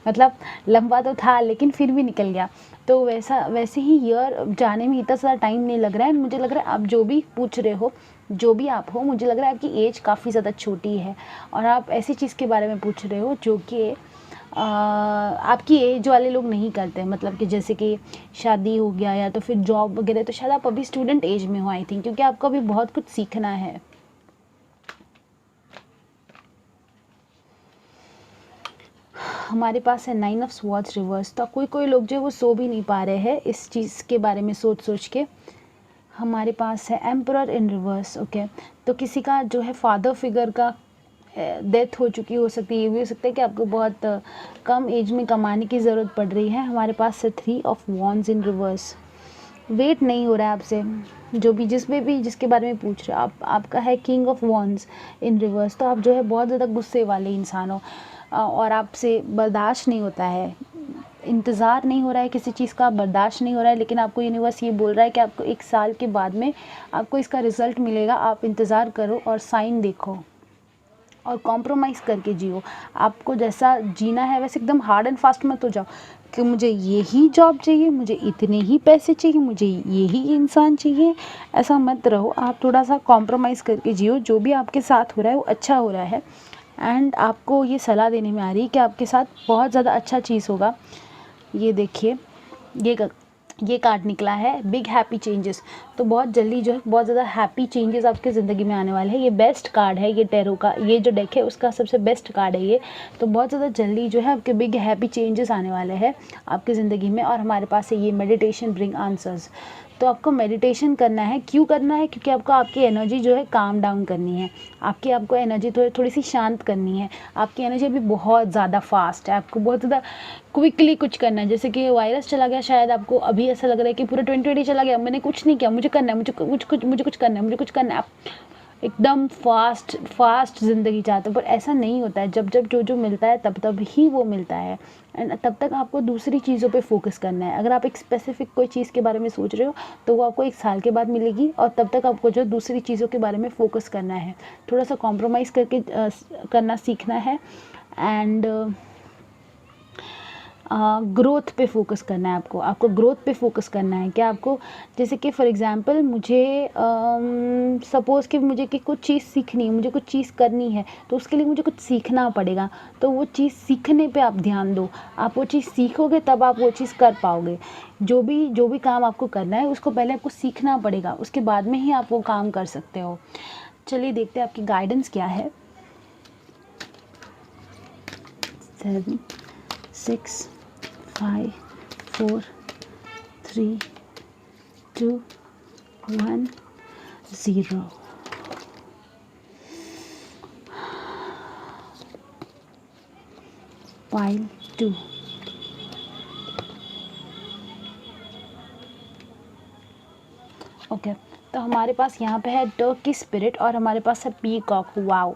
मतलब लंबा तो था लेकिन फिर भी निकल गया। तो वैसे ही ईयर जाने में इतना सारा टाइम नहीं लग रहा है। मुझे लग रहा है आप जो भी पूछ रहे हो, जो भी आप हो, मुझे लग रहा है आपकी एज काफ़ी ज़्यादा छोटी है और आप ऐसी चीज़ के बारे में पूछ रहे हो जो कि आपकी एज वाले लोग नहीं करते। मतलब कि जैसे कि शादी हो गया या तो फिर जॉब वगैरह, तो शायद आप अभी स्टूडेंट एज में हो आई थिंक, क्योंकि आपको अभी बहुत कुछ सीखना है। हमारे पास है 9 ऑफ स्वॉर्ड्स रिवर्स। तो कोई लोग जो है वो सो भी नहीं पा रहे हैं इस चीज़ के बारे में सोच के। हमारे पास है एम्परर इन रिवर्स। ओके, तो किसी का जो है फादर फिगर का डेथ हो चुकी हो सकती है। ये भी हो सकता है कि आपको बहुत कम एज में कमाने की ज़रूरत पड़ रही है। हमारे पास है 3 of wands in reverse. Wait नहीं हो रहा है आपसे, जो भी जिसके बारे में पूछ रहे हो आप, आपका है king of wands in reverse. तो आप जो है बहुत ज़्यादा गुस्से वाले इंसान हो और आपसे बर्दाश्त नहीं होता है, इंतज़ार नहीं हो रहा है किसी चीज़ का, बर्दाश्त नहीं हो रहा है, लेकिन आपको यूनिवर्स ये बोल रहा है कि आपको 1 साल के बाद में आपको इसका रिज़ल्ट मिलेगा। आप इंतज़ार करो और साइन देखो और कॉम्प्रोमाइज़ करके जियो। आपको जैसा जीना है वैसे एकदम हार्ड एंड फास्ट मत हो जाओ कि मुझे यही जॉब चाहिए, मुझे इतने ही पैसे चाहिए, मुझे यही इंसान चाहिए। ऐसा मत रहो, आप थोड़ा सा कॉम्प्रोमाइज़ करके जियो। जो भी आपके साथ हो रहा है वो अच्छा हो रहा है एंड आपको ये सलाह देने में आ रही है कि आपके साथ बहुत ज़्यादा अच्छा चीज़ होगा। ये देखिए, ये कार्ड निकला है बिग हैप्पी चेंजेस। तो बहुत जल्दी जो है बहुत ज़्यादा हैप्पी चेंजेस आपके ज़िंदगी में आने वाले हैं। ये बेस्ट कार्ड है, ये टैरो का ये जो डेक है उसका सबसे बेस्ट कार्ड है ये। तो बहुत ज़्यादा जल्दी जो है आपके बिग हैप्पी चेंजेस आने वाले हैं आपकी ज़िंदगी में। और हमारे पास है ये मेडिटेशन ब्रिंग आंसर्स। तो आपको मेडिटेशन करना है। क्यों करना है? क्योंकि आपको आपकी एनर्जी जो है काम डाउन करनी है। आपको एनर्जी थोड़ी सी शांत करनी है। आपकी एनर्जी अभी बहुत ज़्यादा फास्ट है, आपको बहुत ज़्यादा क्विकली कुछ करना है। जैसे कि वायरस चला गया, शायद आपको अभी ऐसा लग रहा है कि पूरा 2020 चला गया, मैंने कुछ नहीं किया, मुझे करना है, मुझे कुछ करना है, मुझे कुछ करना है। आप एकदम फास्ट ज़िंदगी चाहते हो, पर ऐसा नहीं होता है। जब जो मिलता है तब ही वो मिलता है एंड तब तक आपको दूसरी चीज़ों पे फोकस करना है। अगर आप एक स्पेसिफिक कोई चीज़ के बारे में सोच रहे हो तो वो आपको 1 साल के बाद मिलेगी और तब तक आपको जो दूसरी चीज़ों के बारे में फोकस करना है। थोड़ा सा कॉम्प्रोमाइज़ करके करना सीखना है एंड ग्रोथ पे फोकस करना है। आपको ग्रोथ पे फोकस करना है। क्या आपको, जैसे कि फॉर एग्जांपल मुझे सपोज़ कि मुझे कि कुछ चीज़ सीखनी है, मुझे कुछ चीज़ करनी है, तो उसके लिए मुझे कुछ सीखना पड़ेगा। तो वो चीज़ सीखने पे आप ध्यान दो। आप वो चीज़ सीखोगे तब आप वो चीज़ कर पाओगे। जो भी काम आपको करना है उसको पहले आपको सीखना पड़ेगा, उसके बाद में ही आप वो काम कर सकते हो। चलिए देखते हैं आपकी गाइडेंस क्या है। 7 6 5 4 3 2 1 0। पाइल 2। ओके, तो हमारे पास यहाँ पे है टर्की स्पिरिट और हमारे पास है पीकॉक। वाओ।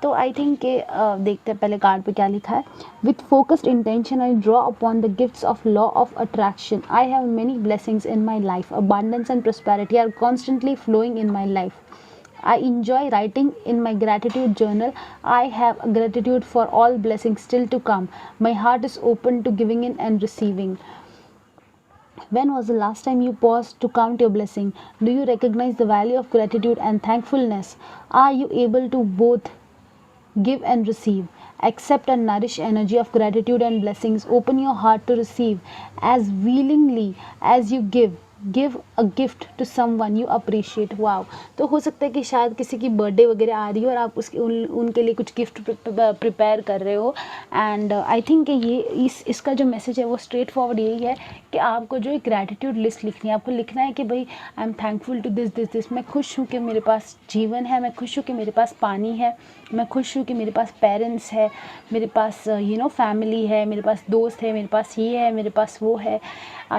तो आई थिंक कि देखते हैं पहले कार्ड पे क्या लिखा है। With focused intention I draw upon the gifts of law of attraction. I have many blessings in my life. Abundance and prosperity are constantly flowing in my life. I enjoy writing in my gratitude journal. I have gratitude for all blessings still to come. My heart is open to giving in and receiving. When was the last time you paused to count your blessing? Do you recognize the value of gratitude and thankfulness? Are you able to both give and receive? Accept and nourish energy of gratitude and blessings. Open your heart to receive as willingly as you give. Give a gift to someone you appreciate. Wow. तो हो सकता है कि शायद किसी की बर्थडे वगैरह आ रही हो और आप उनके लिए कुछ गिफ्ट प्रिपेयर कर रहे हो एंड आई थिंक ये इसका जो मैसेज है वो स्ट्रेट फॉरवर्ड यही है कि आपको जो एक ग्रैटिट्यूड लिस्ट लिखनी है। आपको लिखना है कि भाई I am thankful to this. मैं खुश हूँ कि मेरे पास जीवन है, मैं खुश हूँ कि मेरे पास पानी है, मैं खुश हूँ कि मेरे पास पेरेंट्स है, मेरे पास फैमिली है, मेरे पास दोस्त है, मेरे पास ये है, मेरे पास वो है।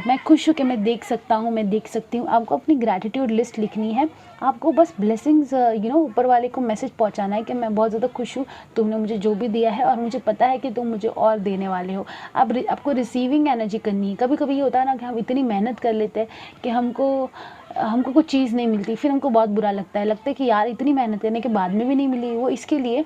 मैं खुश हूँ कि मैं देख सकता हूँ, मैं देख सकती हूँ। आपको अपनी ग्रैटिट्यूड लिस्ट लिखनी है। आपको बस ब्लेसिंग्स ऊपर वाले को मैसेज पहुँचाना है कि मैं बहुत ज़्यादा खुश हूँ, तुमने मुझे जो भी दिया है और मुझे पता है कि तुम मुझे और देने वाले हो। आपको रिसीविंग एनर्जी करनी है। कभी कभी ये होता है ना कि हम इतनी मेहनत कर लेते हैं कि हमको हमको कुछ चीज़ नहीं मिलती, फिर हमको बहुत बुरा लगता है कि यार इतनी मेहनत करने के बाद में भी नहीं मिली। वो इसके लिए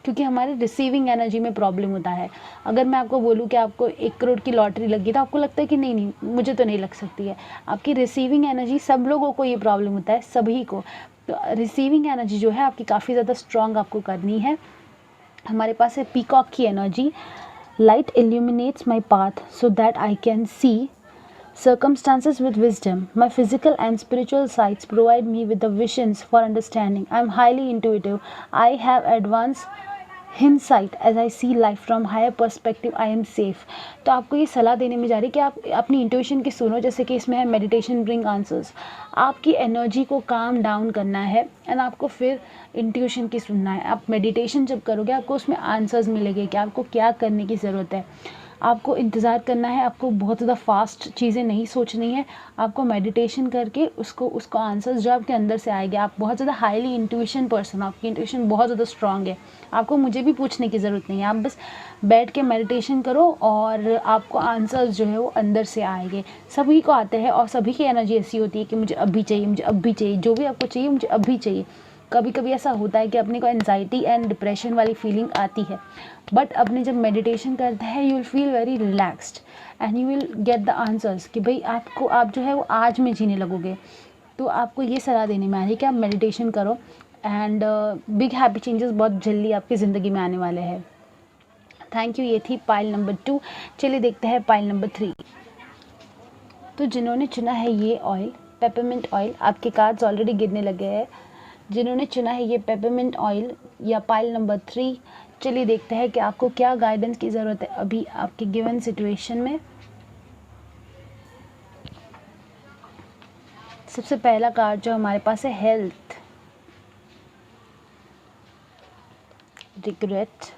क्योंकि हमारे रिसीविंग एनर्जी में प्रॉब्लम होता है। अगर मैं आपको बोलूँ कि आपको 1 करोड़ की लॉटरी लगी तो आपको लगता है कि नहीं मुझे तो नहीं लग सकती है। आपकी रिसीविंग एनर्जी, सब लोगों को ये प्रॉब्लम होता है, सभी को। तो रिसीविंग एनर्जी जो है आपकी काफ़ी ज़्यादा स्ट्रॉन्ग आपको करनी है। हमारे पास है पीकॉक की energy. Light illuminates my path so that I can see circumstances with wisdom. My physical and spiritual sides provide me with the visions for understanding. I am highly intuitive. I have advanced insight as I see life from higher perspective. I am safe. तो आपको ये सलाह देने में जा रही है कि आप अपनी इंट्यूशन की सुनो, जैसे कि इसमें है मेडिटेशन ब्रिंग आंसर्स। आपकी एनर्जी को काम डाउन करना है एंड आपको फिर इंट्यूशन की सुनना है। आप मेडिटेशन जब करोगे आपको उसमें आंसर्स मिलेंगे कि आपको क्या करने की ज़रूरत है। आपको इंतज़ार करना है, आपको बहुत ज़्यादा फास्ट चीज़ें नहीं सोचनी है। आपको मेडिटेशन करके उसको आंसर्स जो आपके अंदर से आएंगे। आप बहुत ज़्यादा हाईली इंट्यूशन पर्सन, आपकी इंट्यूशन बहुत ज़्यादा स्ट्रांग है। आपको मुझे भी पूछने की ज़रूरत नहीं है, आप बस बैठ के मेडिटेशन करो और आपको आंसर्स जो है वो अंदर से आएंगे। सभी को आते हैं और सभी की एनर्जी ऐसी होती है कि मुझे अभी चाहिए, मुझे अभी चाहिए, जो भी आपको चाहिए मुझे अभी चाहिए। कभी कभी ऐसा होता है कि अपने को एनजाइटी एंड डिप्रेशन वाली फीलिंग आती है, बट अपने जब मेडिटेशन करते हैं you will feel very relaxed and you will get the answers कि भाई आप जो है वो आज में जीने लगोगे। तो आपको ये सलाह देने में आ रही है कि आप मेडिटेशन करो एंड बिग हैप्पी चेंजेस बहुत जल्दी आपकी ज़िंदगी में आने वाले हैं। Thank you. ये थी पाइल नंबर 2। चलिए देखते हैं पाइल नंबर 3। तो जिन्होंने चुना है ये ऑयल, पेपरमिंट ऑयल, आपके कार्ड्स ऑलरेडी गिरने लगे हैं। जिन्होंने चुना है ये पेपरमिंट ऑयल या पाइल नंबर 3, चलिए देखते हैं कि आपको क्या गाइडेंस की ज़रूरत है अभी आपके गिवन सिचुएशन में। सबसे पहला कार्ड जो हमारे पास है हेल्थ, रिग्रेट,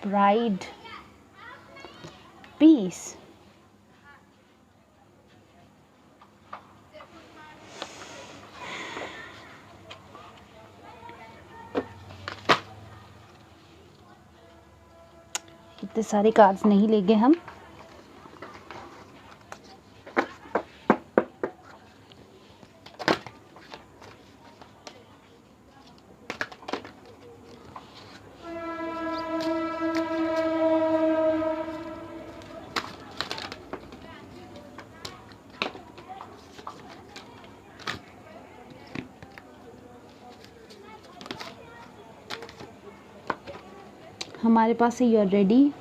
प्राइड, पीस, इतने सारे कार्ड्स नहीं लेंगे हम। हमारे पास है you are ready,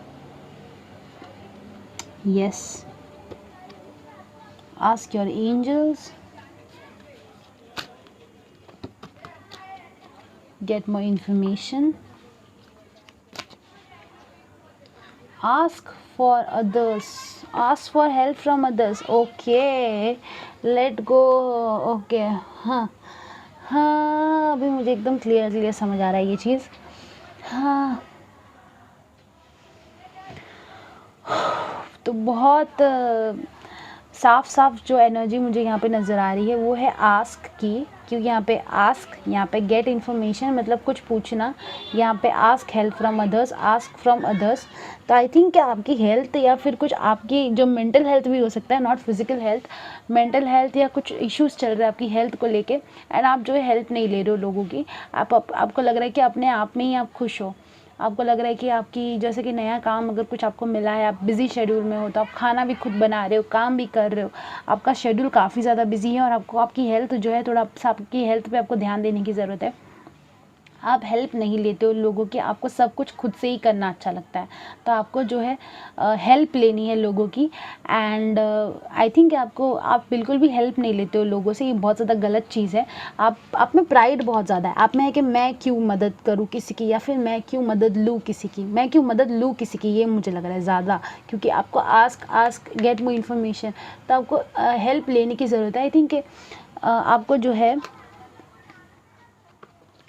yes, ask your angels, get more information, ask for others, ask for help from others. Okay, let go. Okay, हाँ हाँ, अभी मुझे एकदम क्लियर समझ आ रहा है ये चीज़। हाँ, तो बहुत साफ जो एनर्जी मुझे यहाँ पे नज़र आ रही है वो है आस्क की, क्योंकि यहाँ पे आस्क, यहाँ पे गेट इन्फॉर्मेशन मतलब कुछ पूछना, यहाँ पे ask help from others, ask from others. तो आई थिंक कि आपकी हेल्थ या फिर कुछ आपकी जो मेंटल हेल्थ भी हो सकता है, not physical health, mental health या कुछ इश्यूज़ चल रहे हैं आपकी हेल्थ को लेके एंड आप जो है हेल्प नहीं ले रहे हो लोगों की। आपको लग रहा है कि अपने आप में ही आप खुश हो। आपको लग रहा है कि आपकी जैसे कि नया काम अगर कुछ आपको मिला है, आप बिज़ी शेड्यूल में हो, तो आप खाना भी खुद बना रहे हो, काम भी कर रहे हो, आपका शेड्यूल काफ़ी ज़्यादा बिजी है और आपको आपकी हेल्थ जो है थोड़ा सा आपकी हेल्थ पे आपको ध्यान देने की ज़रूरत है। आप हेल्प नहीं लेते हो लोगों की, आपको सब कुछ खुद से ही करना अच्छा लगता है, तो आपको जो है हेल्प लेनी है लोगों की। एंड आई थिंक आप बिल्कुल भी हेल्प नहीं लेते हो लोगों से, ये बहुत ज़्यादा गलत चीज़ है। आप में प्राइड बहुत ज़्यादा है, आप में है कि मैं क्यों मदद करूँ किसी की, या फिर मैं क्यों मदद लूँ किसी की, मैं क्यों मदद लूँ किसी की, ये मुझे लग रहा है ज़्यादा, क्योंकि आपको आस्क गेट मोर इन्फॉर्मेशन, तो आपको हेल्प लेने की ज़रूरत है। आई थिंक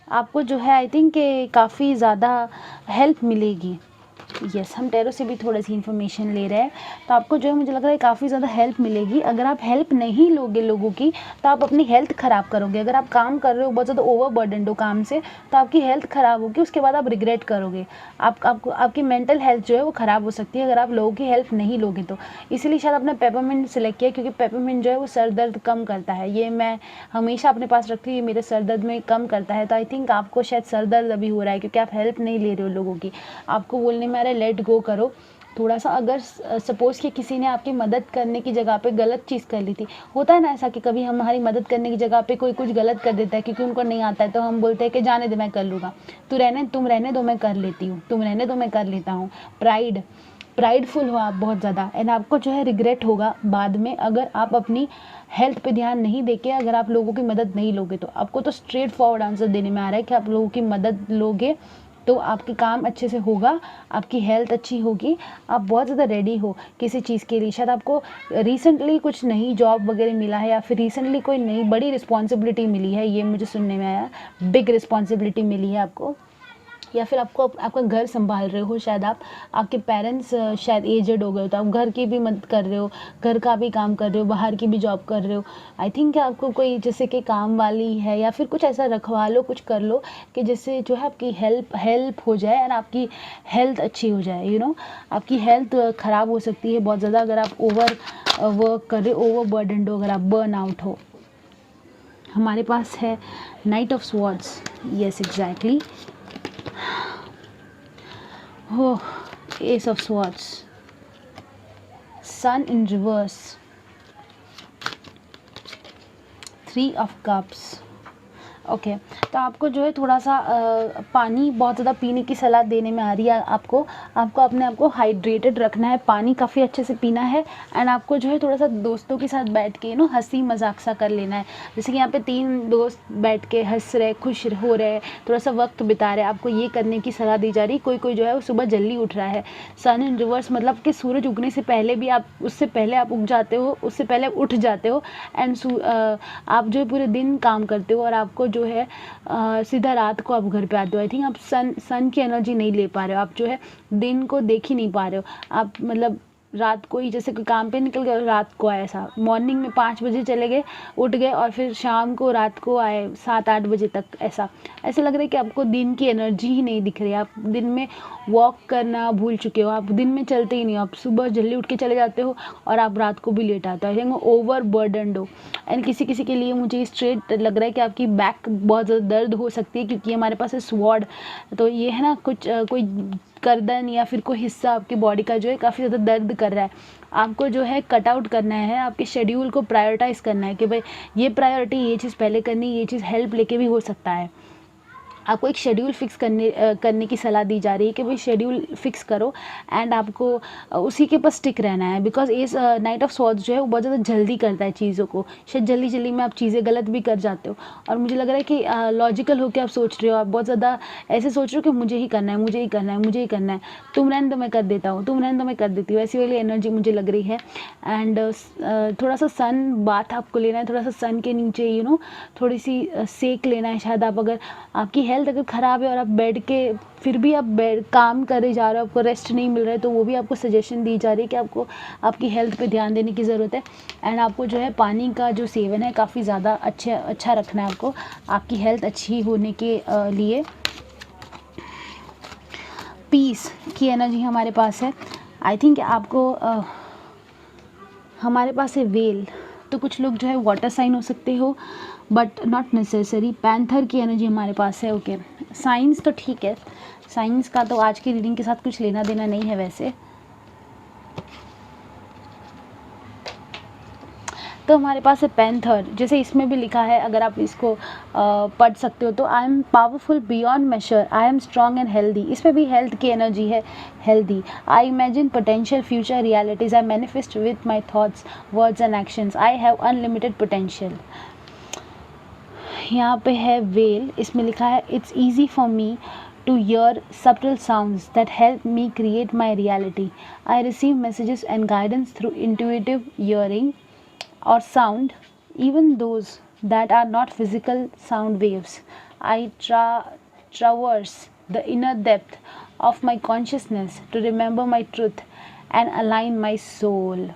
आपको जो है आई थिंक काफ़ी ज़्यादा हेल्प मिलेगी। यस, हम टैरो से भी थोड़ी सी इन्फॉर्मेशन ले रहे हैं, तो आपको जो है मुझे लग रहा है काफ़ी ज़्यादा हेल्प मिलेगी। अगर आप हेल्प नहीं लोगे लोगों की तो आप अपनी हेल्थ ख़राब करोगे। अगर आप काम कर रहे हो बहुत ज़्यादा ओवरबर्डन्ड हो काम से, तो आपकी हेल्थ ख़राब होगी, उसके बाद आप रिग्रेट करोगे। आपको आपकी मेंटल हेल्थ जो है वो ख़राब हो सकती है अगर आप लोगों की हेल्प नहीं लोगे तो। इसीलिए शायद आपने पेपरमिंट सेलेक्ट किया, क्योंकि पेपरमिंट जो है वो सर दर्द कम करता है। ये मैं हमेशा अपने पास रखती हूँ, ये मेरे सर दर्द में कम करता है। तो आई थिंक आपको शायद सर दर्द अभी हो रहा है क्योंकि आप हेल्प नहीं ले रहे हो लोगों की। आपको बोलने में आ रहा है लेट गो करो थोड़ा सा। अगर सपोज़ कि किसी ने आपकी मदद करने की जगह पे गलत चीज़ कर ली थी, होता है ना ऐसा कि कभी हमारी मदद करने की जगह पे कोई कुछ गलत कर देता है क्योंकि उनको नहीं आता है, तो हम बोलते हैं कि जाने दे मैं कर लूँगा, तुम रहने दो मैं कर लेती हूँ, तुम रहने दो मैं कर लेता हूँ। प्राइडफुल हो आप बहुत ज़्यादा, एंड आपको जो है रिग्रेट होगा बाद में अगर आप अपनी हेल्थ पे ध्यान नहीं देके अगर आप लोगों की मदद नहीं लोगे तो। आपको तो स्ट्रेट फॉरवर्ड आंसर देने में आ रहा है कि आप लोगों की मदद लोगे तो आपके काम अच्छे से होगा, आपकी हेल्थ अच्छी होगी, आप बहुत ज़्यादा रेडी हो किसी चीज़ के लिए। शायद आपको रिसेंटली कुछ नई जॉब वगैरह मिला है या फिर रिसेंटली कोई नई बड़ी रिस्पॉन्सिबिलिटी मिली है, ये मुझे सुनने में आया, बिग रिस्पॉन्सिबिलिटी मिली है आपको, या फिर आपको आपका घर संभाल रहे हो। शायद आपके पेरेंट्स शायद एजेड हो गए, तो आप घर की भी मदद कर रहे हो, घर का भी काम कर रहे हो, बाहर की भी जॉब कर रहे हो। आई थिंक आपको कोई जैसे कि काम वाली है या फिर कुछ ऐसा रखवा लो, कुछ कर लो कि जिससे जो है आपकी हेल्प हो जाए एंड आपकी हेल्थ अच्छी हो जाए। आपकी हेल्थ ख़राब हो सकती है बहुत ज़्यादा अगर आप ओवर वर्क कर रहे हो, ओवर बर्डनड हो, अगर आप बर्न आउट हो। हमारे पास है night of swords. Yes exactly. Oh, Ace of Swords, Sun in reverse, Three of Cups. Okay तो आपको जो है थोड़ा सा पानी बहुत ज़्यादा पीने की सलाह देने में आ रही है। आपको अपने आप को हाइड्रेटेड रखना है, पानी काफ़ी अच्छे से पीना है, एंड आपको जो है थोड़ा सा दोस्तों के साथ बैठ के हंसी मजाक सा कर लेना है। जैसे कि यहाँ पे 3 दोस्त बैठ के हंस रहे, खुश हो रहे, थोड़ा सा वक्त बिता रहे, आपको ये करने की सलाह दी जा रही है। कोई जो है वो सुबह जल्दी उठ रहा है। सन इन रिवर्स मतलब कि सूरज उगने से पहले भी उससे पहले आप उग जाते हो, उससे पहले उठ जाते हो, एंड आप जो है पूरे दिन काम करते हो और आपको जो है सीधा रात को आप घर पे आते हो। आई थिंक आप सन की एनर्जी नहीं ले पा रहे हो, आप जो है दिन को देख ही नहीं पा रहे हो। आप मतलब रात को ही जैसे कोई काम पे निकल गए, रात को आए, ऐसा मॉर्निंग में 5 बजे चले गए, उठ गए और फिर शाम को रात को आए 7-8 बजे तक। ऐसे लग रहा है कि आपको दिन की एनर्जी ही नहीं दिख रही है। आप दिन में वॉक करना भूल चुके हो, आप दिन में चलते ही नहीं हो, आप सुबह जल्दी उठ के चले जाते हो और आप रात को भी लेट आते हो। आई थिंक ओवर बर्डनड हो। एंड किसी के लिए मुझे स्ट्रेट लग रहा है कि आपकी बैक बहुत ज़्यादा दर्द हो सकती है, क्योंकि हमारे पास है स्वॉर्ड, तो ये है ना कुछ कोई गर्दन या फिर कोई हिस्सा आपकी बॉडी का जो है काफ़ी ज़्यादा दर्द कर रहा है। आपको जो है कट आउट करना है, आपके शेड्यूल को प्रायोरिटाइज़ करना है कि भाई ये प्रायोरिटी, ये चीज़ पहले करनी, ये चीज़ हेल्प लेके भी हो सकता है। आपको एक शेड्यूल फिक्स करने की सलाह दी जा रही है कि भाई शेड्यूल फिक्स करो एंड आपको उसी के पास स्टिक रहना है। बिकॉज इस नाइट ऑफ स्वॉर्ड्स जो है वो बहुत ज़्यादा जल्दी करता है चीज़ों को, शायद जल्दी में आप चीज़ें गलत भी कर जाते हो। और मुझे लग रहा है कि लॉजिकल होकर आप सोच रहे हो, आप बहुत ज़्यादा ऐसे सोच रहे हो कि मुझे ही करना है, मुझे ही करना है, मुझे ही करना है, तुम रहने दो मैं कर देता हूँ, तुम रहने दो मैं कर देती हूँ, ऐसी वाली एनर्जी मुझे लग रही है। एंड थोड़ा सा सन बाथ आपको लेना है, थोड़ा सा सन के नीचे थोड़ी सी सेक लेना है। शायद आप अगर आपकी हेल्थ अगर ख़राब है और आप बैठ के फिर भी आप काम करे जा रहे हो, आपको रेस्ट नहीं मिल रहा है, तो वो भी आपको सजेशन दी जा रही है कि आपको आपकी हेल्थ पे ध्यान देने की ज़रूरत है। एंड आपको जो है पानी का जो सेवन है काफ़ी ज़्यादा अच्छा रखना है आपको, आपकी हेल्थ अच्छी होने के लिए। पीस की एनर्जी हमारे पास है। आई थिंक आपको हमारे पास है वेल, तो कुछ लोग जो है वाटर साइन हो सकते हो बट नॉट नेसेसरी। पैंथर की एनर्जी हमारे पास है। ओके साइंस तो ठीक है, साइंस का तो आज की रीडिंग के साथ कुछ लेना देना नहीं है वैसे। तो हमारे पास है पैंथर, जैसे इसमें भी लिखा है, अगर आप इसको पढ़ सकते हो तो I am powerful beyond measure, I am strong and healthy. इसमें भी हेल्थ की एनर्जी है, healthy. I imagine potential future realities, I manifest with my thoughts words and actions, I have unlimited potential. यहाँ पे है वेल, इसमें लिखा है it's easy for me to hear subtle sounds that help me create my reality. I receive messages and guidance through intuitive hearing or sound, even those that are not physical sound waves. I traverse the inner depth of my consciousness to remember my truth and align my soul.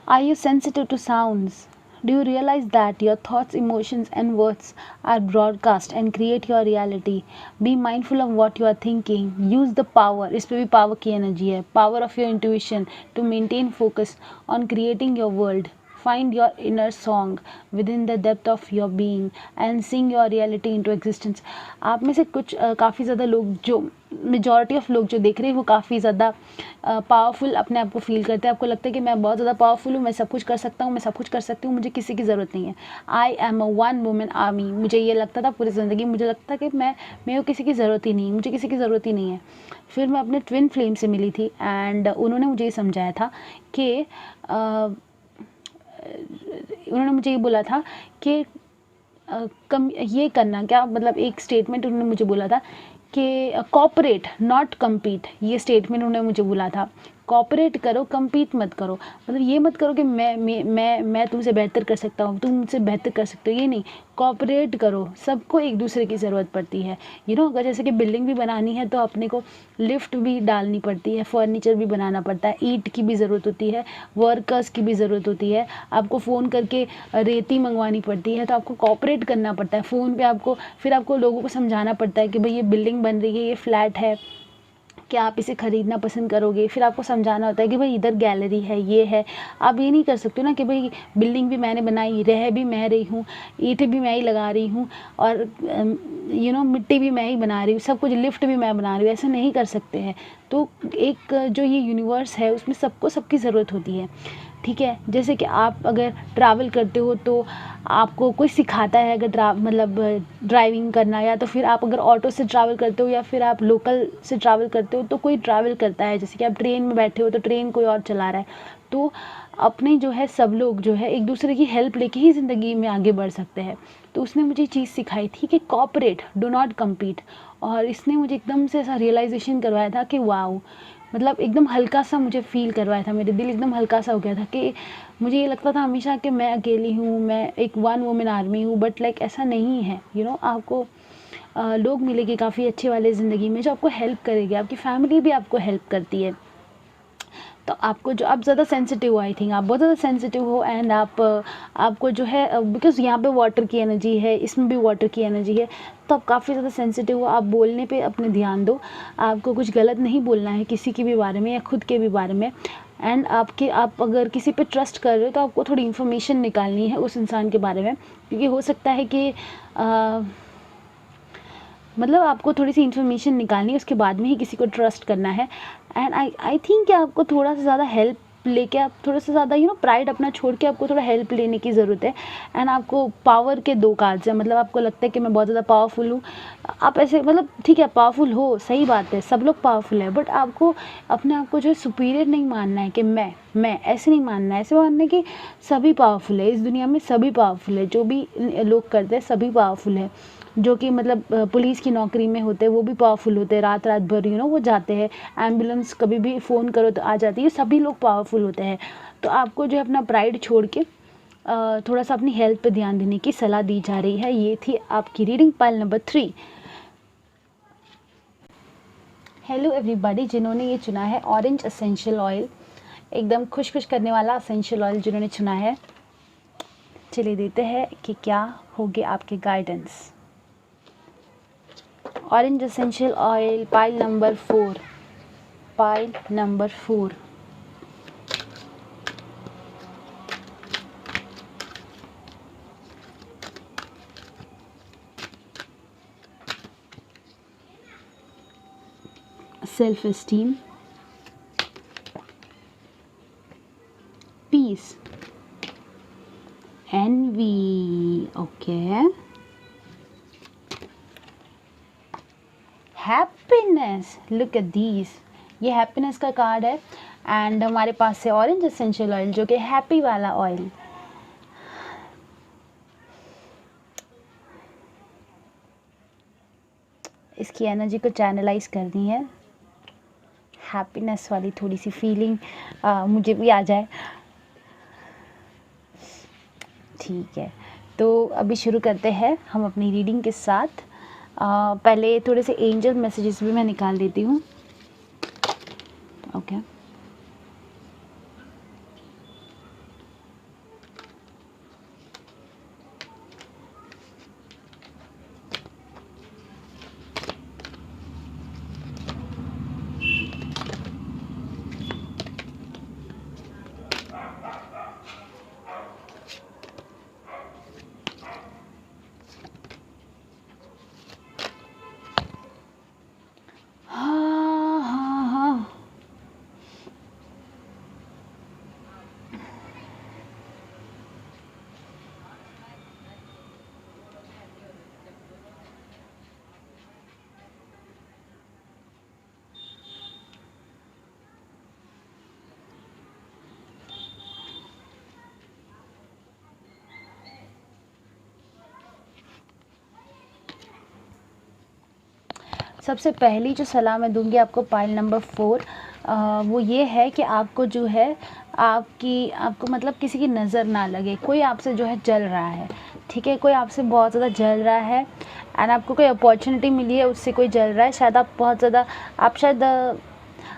Are you sensitive to sounds? Do you realize that your thoughts, emotions, and words are broadcast and create your reality? Be mindful of what you are thinking. Use the power, इस पे भी power की energy है, power of your intuition to maintain focus on creating your world. Find your inner song within the depth of your being and sing your reality into existence. आप में से कुछ काफ़ी ज़्यादा लोग, जो मेजॉरिटी ऑफ लोग जो देख रहे हैं, वो काफ़ी ज़्यादा पावरफुल अपने आप को फील करते हैं. आपको लगता है कि मैं बहुत ज़्यादा पावरफुल हूँ, मैं सब कुछ कर सकता हूँ, मैं सब कुछ कर सकती हूँ, मुझे किसी की ज़रूरत नहीं है. I am a one women army. मुझे ये लगता था पूरी ज़िंदगी, मुझे लगता था कि मैं किसी की ज़रूरत ही नहीं, मुझे किसी की ज़रूरत ही नहीं है. फिर मैं अपने ट्विन फ्लेम से मिली थी एंड उन्होंने मुझे ये समझाया था कि उन्होंने मुझे ये बोला था कि कम ये करना, क्या मतलब, एक स्टेटमेंट उन्होंने मुझे बोला था कि कॉपरेट नॉट कम्पीट. ये स्टेटमेंट उन्होंने मुझे बोला था, कॉपरेट करो, कम्पीट मत करो. मतलब ये मत करो कि मैं तुमसे बेहतर कर सकता हूँ, तुम मुझसे बेहतर कर सकते हो, ये नहीं. कॉपरेट करो. सबको एक दूसरे की ज़रूरत पड़ती है. अगर जैसे कि बिल्डिंग भी बनानी है तो अपने को लिफ्ट भी डालनी पड़ती है, फर्नीचर भी बनाना पड़ता है, ईंट की भी ज़रूरत होती है, वर्कर्स की भी ज़रूरत होती है. आपको फ़ोन करके रेती मंगवानी पड़ती है, तो आपको कॉपरेट करना पड़ता है फ़ोन पे. फिर आपको लोगों को समझाना पड़ता है कि भाई ये बिल्डिंग बन रही है, ये फ्लैट है, क्या आप इसे ख़रीदना पसंद करोगे. फिर आपको समझाना होता है कि भाई इधर गैलरी है, ये है. आप ये नहीं कर सकते ना कि भाई बिल्डिंग भी मैंने बनाई, रह भी मैं रही हूँ, ईंटें भी मैं ही लगा रही हूँ, और मिट्टी भी मैं ही बना रही हूँ, सब कुछ, लिफ्ट भी मैं बना रही हूँ. ऐसा नहीं कर सकते हैं. तो एक जो ये यूनिवर्स है उसमें सबको सबकी ज़रूरत होती है. ठीक है. जैसे कि आप अगर ट्रैवल करते हो तो आपको कोई सिखाता है अगर मतलब ड्राइविंग करना, या तो फिर आप अगर ऑटो से ट्रैवल करते हो या फिर आप लोकल से ट्रैवल करते हो तो कोई ट्रैवल करता है. जैसे कि आप ट्रेन में बैठे हो तो ट्रेन कोई और चला रहा है. तो अपने जो है सब लोग जो है एक दूसरे की हेल्प लेके ही ज़िंदगी में आगे बढ़ सकते हैं. तो उसने मुझे चीज़ सिखाई थी कि कॉपरेट, डू नॉट कम्पीट. और इसने मुझे एकदम से ऐसा रियलाइजेशन करवाया था कि वाओ, मतलब एकदम हल्का सा मुझे फ़ील करवाया था. मेरे दिल एकदम हल्का सा हो गया था कि मुझे ये लगता था हमेशा कि मैं अकेली हूँ, मैं एक वन वुमेन आर्मी हूँ, बट लाइक ऐसा नहीं है. आपको लोग मिलेंगे काफ़ी अच्छे वाले ज़िंदगी में जो आपको हेल्प करेंगे. आपकी फैमिली भी आपको हेल्प करती है. तो आपको जो, आप ज़्यादा सेंसिटिव हो, आई थिंक आप बहुत ज़्यादा सेंसिटिव हो. एंड आपको जो है, बिकॉज़ यहाँ पे वाटर की एनर्जी है, इसमें भी वाटर की एनर्जी है, तो आप काफ़ी ज़्यादा सेंसिटिव हो. आप बोलने पे अपने ध्यान दो. आपको कुछ गलत नहीं बोलना है किसी के भी बारे में या खुद के भी बारे में. एंड आप अगर किसी पे ट्रस्ट कर रहे हो तो आपको थोड़ी इन्फॉर्मेशन निकालनी है उस इंसान के बारे में, क्योंकि हो सकता है कि मतलब आपको थोड़ी सी इन्फॉर्मेशन निकालनी है, उसके बाद में ही किसी को ट्रस्ट करना है. एंड आई थिंक कि आपको थोड़ा सा ज़्यादा हेल्प लेके, आप थोड़ा सा ज़्यादा प्राइड अपना छोड़ के आपको थोड़ा हेल्प लेने की ज़रूरत है. एंड आपको पावर के 2 कार्ड्स हैं. मतलब आपको लगता है कि मैं बहुत ज़्यादा पावरफुल हूँ. आप ऐसे, मतलब ठीक है, पावरफुल हो, सही बात है, सब लोग पावरफुल है, बट आपको अपने आप को जो है सुपीरियर नहीं मानना है कि मैं ऐसे नहीं मानना है. ऐसे मानना है कि सभी पावरफुल है इस दुनिया में, सभी पावरफुल है. जो भी लोग करते हैं सभी पावरफुल है. जो कि मतलब पुलिस की नौकरी में होते हैं वो भी पावरफुल होते हैं. रात रात भर वो जाते हैं. एम्बुलेंस कभी भी फ़ोन करो तो आ जाती है. सभी लोग पावरफुल होते हैं. तो आपको जो है अपना प्राइड छोड़ के थोड़ा सा अपनी हेल्थ पे ध्यान देने की सलाह दी जा रही है. ये थी आपकी reading pile number 3. Hello everybody, जिन्होंने ये चुना है ऑरेंज एसेंशियल ऑयल, एकदम खुश करने वाला एसेंशियल ऑयल जिन्होंने चुना है, चलिए देते हैं कि क्या होगी आपके guidance. Orange essential oil, pile number 4. Pile number 4. Self esteem, peace, envy. Okay. Happiness. Look at these. ये हैप्पीनेस का कार्ड है. एंड हमारे पास है ऑरेंज एसेंशियल ऑयल जो कि हैप्पी वाला ऑयल. इसकी एनर्जी को चैनलाइज करनी है. हैप्पीनेस वाली थोड़ी सी फीलिंग मुझे भी आ जाए. ठीक है, तो अभी शुरू करते हैं हम अपनी रीडिंग के साथ. पहले थोड़े से एंजल मैसेजेस भी मैं निकाल देती हूँ। ओके हाँ हाँ हाँ। सबसे पहली जो सलाह मैं दूंगी आपको पाइल नंबर 4, वो ये है कि आपको जो है आपको मतलब किसी की नज़र ना लगे। कोई आपसे जो है जल रहा है, ठीक है, कोई आपसे बहुत ज़्यादा जल रहा है एंड आपको कोई अपॉर्चुनिटी मिली है, उससे कोई जल रहा है। शायद आप बहुत ज़्यादा आप शायद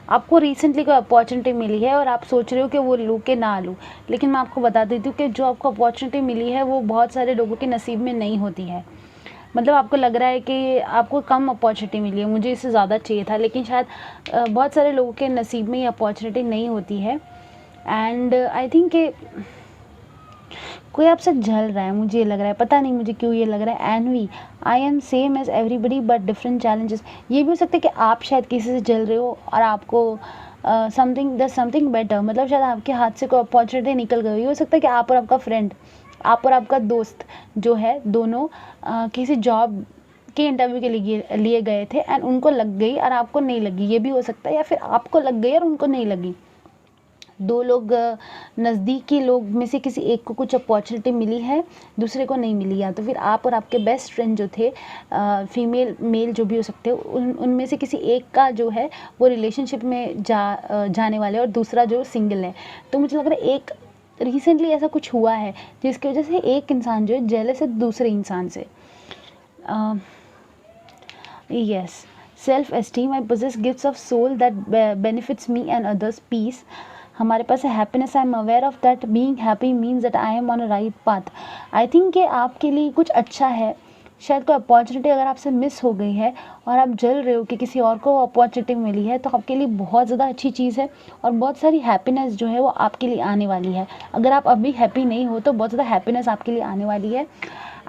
आपको रिसेंटली कोई अपॉर्चुनिटी मिली है और आप सोच रहे हो कि वो लूँ कि ना लूँ, लेकिन मैं आपको बता देती हूँ कि जो आपको अपॉर्चुनिटी मिली है वो बहुत सारे लोगों के नसीब में नहीं होती है। मतलब आपको लग रहा है कि आपको कम अपॉर्चुनिटी मिली है, मुझे इससे ज़्यादा चाहिए था, लेकिन शायद बहुत सारे लोगों के नसीब में ये अपॉर्चुनिटी नहीं होती है। एंड आई थिंक कि कोई आपसे जल रहा है, मुझे ये लग रहा है, पता नहीं मुझे क्यों ये लग रहा है। Envy, I am same as everybody but different challenges. ये भी हो सकता है कि आप शायद किसी से जल रहे हो और आपको समथिंग बेटर, मतलब शायद आपके हाथ से कोई अपॉर्चुनिटी निकल गई। हो सकता है कि आप और आपका फ्रेंड, आप और आपका दोस्त जो है दोनों किसी जॉब के इंटरव्यू के लिए गए थे एंड उनको लग गई और आपको नहीं लगी, ये भी हो सकता है। या फिर आपको लग गई और उनको नहीं लगी। दो लोग नज़दीकी लोग में से किसी एक को कुछ अपॉर्चुनिटी मिली है, दूसरे को नहीं मिली। या तो फिर आप और आपके बेस्ट फ्रेंड जो थे, फीमेल मेल जो भी हो सकते हो, उनमें से किसी एक का जो है वो रिलेशनशिप में जाने वाले और दूसरा जो सिंगल है। तो मुझे लग रहा है एक रिसेंटली ऐसा कुछ हुआ है जिसकी वजह से एक इंसान जो है जेलस है दूसरे इंसान से। Yes, self esteem, I possess gifts of soul that benefits me and others. Peace, हमारे पास है happiness, I am aware of that being happy means that I am on a right path. I think कि आपके लिए कुछ अच्छा है। शायद कोई अपॉर्चुनिटी अगर आपसे मिस हो गई है और आप जल रहे हो कि किसी और को अपॉर्चुनिटी मिली है, तो आपके लिए बहुत ज़्यादा अच्छी चीज़ है और बहुत सारी हैप्पीनेस जो है वो आपके लिए आने वाली है। अगर आप अभी हैप्पी नहीं हो तो बहुत ज़्यादा हैप्पीनेस आपके लिए आने वाली है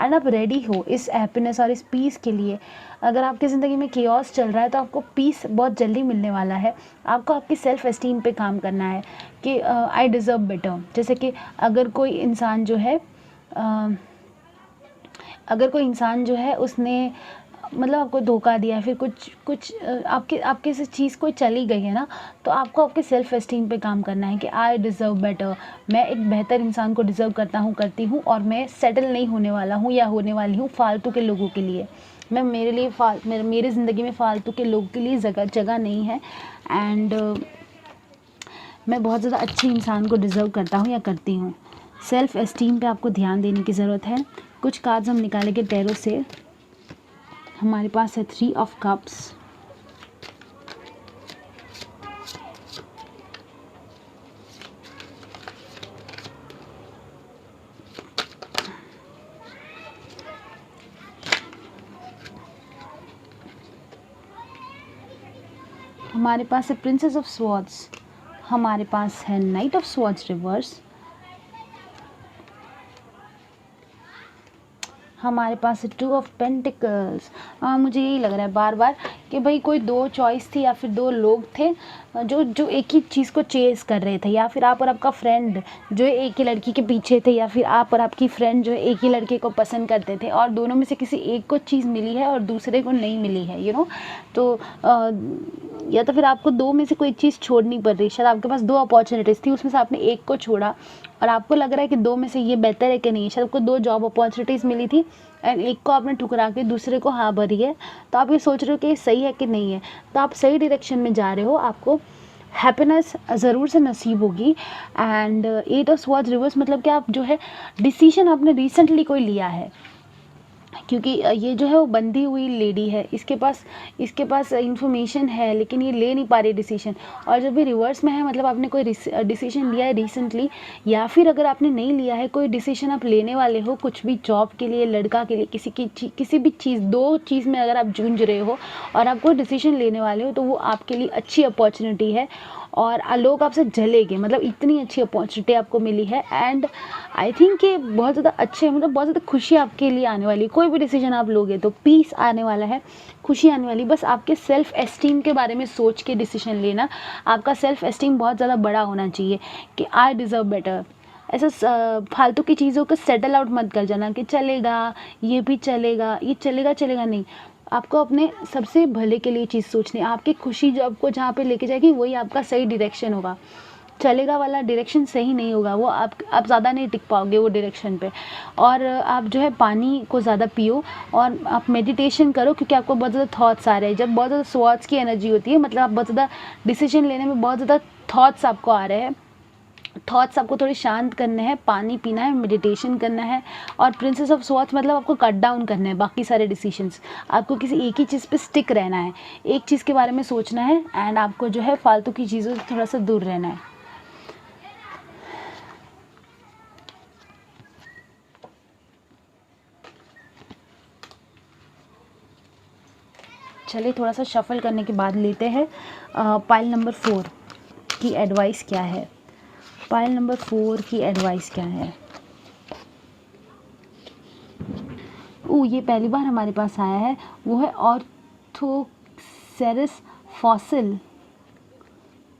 एंड आप रेडी हो इस हैप्पीनेस और इस पीस के लिए। अगर आपकी ज़िंदगी में केओस चल रहा है तो आपको पीस बहुत जल्दी मिलने वाला है। आपको आपकी सेल्फ एस्टीम पे काम करना है कि आई डिज़र्व बेटर। जैसे कि अगर कोई इंसान जो है उसने मतलब आपको धोखा दिया, फिर कुछ आपके से चीज़ कोई चली गई है ना, तो आपको आपके सेल्फ एस्टीम पे काम करना है कि आई डिज़र्व बेटर। मैं एक बेहतर इंसान को डिज़र्व करती हूँ और मैं सेटल नहीं होने वाला हूँ या होने वाली हूँ फालतू के लोगों के लिए। मैं मेरी ज़िंदगी में फालतू के लोगों के लिए जगह नहीं है एंड मैं बहुत ज़्यादा अच्छी इंसान को डिज़र्व करता हूँ या करती हूँ। सेल्फ एस्टीम पे आपको ध्यान देने की ज़रूरत है। कुछ कार्ड्स हम निकालेंगे टैरो से। हमारे पास है 3 ऑफ कप्स, हमारे पास है प्रिंसेस ऑफ स्वॉर्ड्स, हमारे पास है नाइट ऑफ स्वॉर्ड्स रिवर्स, हमारे पास है 2 ऑफ पेंटिकल्स। मुझे यही लग रहा है बार बार कि भाई कोई 2 चॉइस थी या फिर 2 लोग थे जो एक ही चीज़ को चेस कर रहे थे। या फिर आप और आपका फ्रेंड जो है एक ही लड़की के पीछे थे, या फिर आप और आपकी फ्रेंड जो है एक ही लड़के को पसंद करते थे और दोनों में से किसी एक को चीज़ मिली है और दूसरे को नहीं मिली है, तो या तो फिर आपको 2 में से कोई चीज़ छोड़नी पड़ रही। शायद आपके पास 2 अपॉर्चुनिटीज़ थी, उसमें से आपने एक को छोड़ा और आपको लग रहा है कि 2 में से ये बेहतर है कि नहीं। शायद आपको 2 जॉब अपॉर्चुनिटीज़ मिली थी एंड एक को आपने ठुकरा के दूसरे को हाँ भरी है। तो आप ये सोच रहे हो कि ये सही है कि नहीं है, तो आप सही डायरेक्शन में जा रहे हो। आपको हैप्पीनेस ज़रूर से नसीब होगी। एंड 8 ऑफ स्वॉर्ड्स रिवर्स मतलब कि आप जो है डिसीजन आपने रिसेंटली कोई लिया है, क्योंकि ये जो है वो बंधी हुई लेडी है, इसके पास इंफॉर्मेशन है लेकिन ये ले नहीं पा रही डिसीजन। और जब भी रिवर्स में है मतलब आपने कोई डिसीजन लिया है रिसेंटली, या फिर अगर आपने नहीं लिया है कोई डिसीजन आप लेने वाले हो, कुछ भी जॉब के लिए, लड़का के लिए, किसी भी चीज़, दो चीज़ में अगर आप जूझ रहे हो और आप कोई डिसीजन लेने वाले हो तो वो आपके लिए अच्छी अपॉर्चुनिटी है। और लोग आपसे जलेंगे, मतलब इतनी अच्छी अपॉर्चुनिटी आपको मिली है। एंड आई थिंक कि बहुत ज़्यादा अच्छे, मतलब बहुत ज़्यादा खुशी आपके लिए आने वाली है। कोई भी डिसीजन आप लोगे तो पीस आने वाला है, खुशी आने वाली। बस आपके सेल्फ एस्टीम के बारे में सोच के डिसीजन लेना। आपका सेल्फ एस्टीम बहुत ज़्यादा बड़ा होना चाहिए कि आई डिज़र्व बेटर। ऐसा फालतू की चीज़ों को सेटल आउट मत कर जाना कि चलेगा, ये भी चलेगा, ये चलेगा चलेगा नहीं। आपको अपने सबसे भले के लिए चीज़ सोचनी है। आपकी खुशी जो आपको जहाँ पे लेके जाएगी वही आपका सही डायरेक्शन होगा। चलेगा वाला डायरेक्शन सही नहीं होगा, वो आप ज़्यादा नहीं टिक पाओगे वो डायरेक्शन पे। और आप जो है पानी को ज़्यादा पियो और आप मेडिटेशन करो, क्योंकि आपको बहुत ज़्यादा थॉट्स आ रहे हैं। जब बहुत ज़्यादा थॉट्स की एनर्जी होती है मतलब आप बहुत ज़्यादा डिसीजन लेने में बहुत ज़्यादा थॉट्स आपको आ रहे हैं, थॉट्स आपको थोड़े शांत करने हैं, पानी पीना है, मेडिटेशन करना है। और प्रिंसेस ऑफ स्वॉर्ड्स मतलब आपको कट डाउन करना है बाकी सारे डिसीजंस। आपको किसी एक ही चीज़ पे स्टिक रहना है, एक चीज़ के बारे में सोचना है एंड आपको जो है फालतू की चीज़ों से थोड़ा सा दूर रहना है। चलिए थोड़ा सा शफल करने के बाद लेते हैं पाइल नंबर 4 की एडवाइस क्या है। पाइल नंबर 4 की एडवाइस क्या है। ये पहली बार हमारे पास आया है, वो है ऑर्थोसेरस फॉसिल।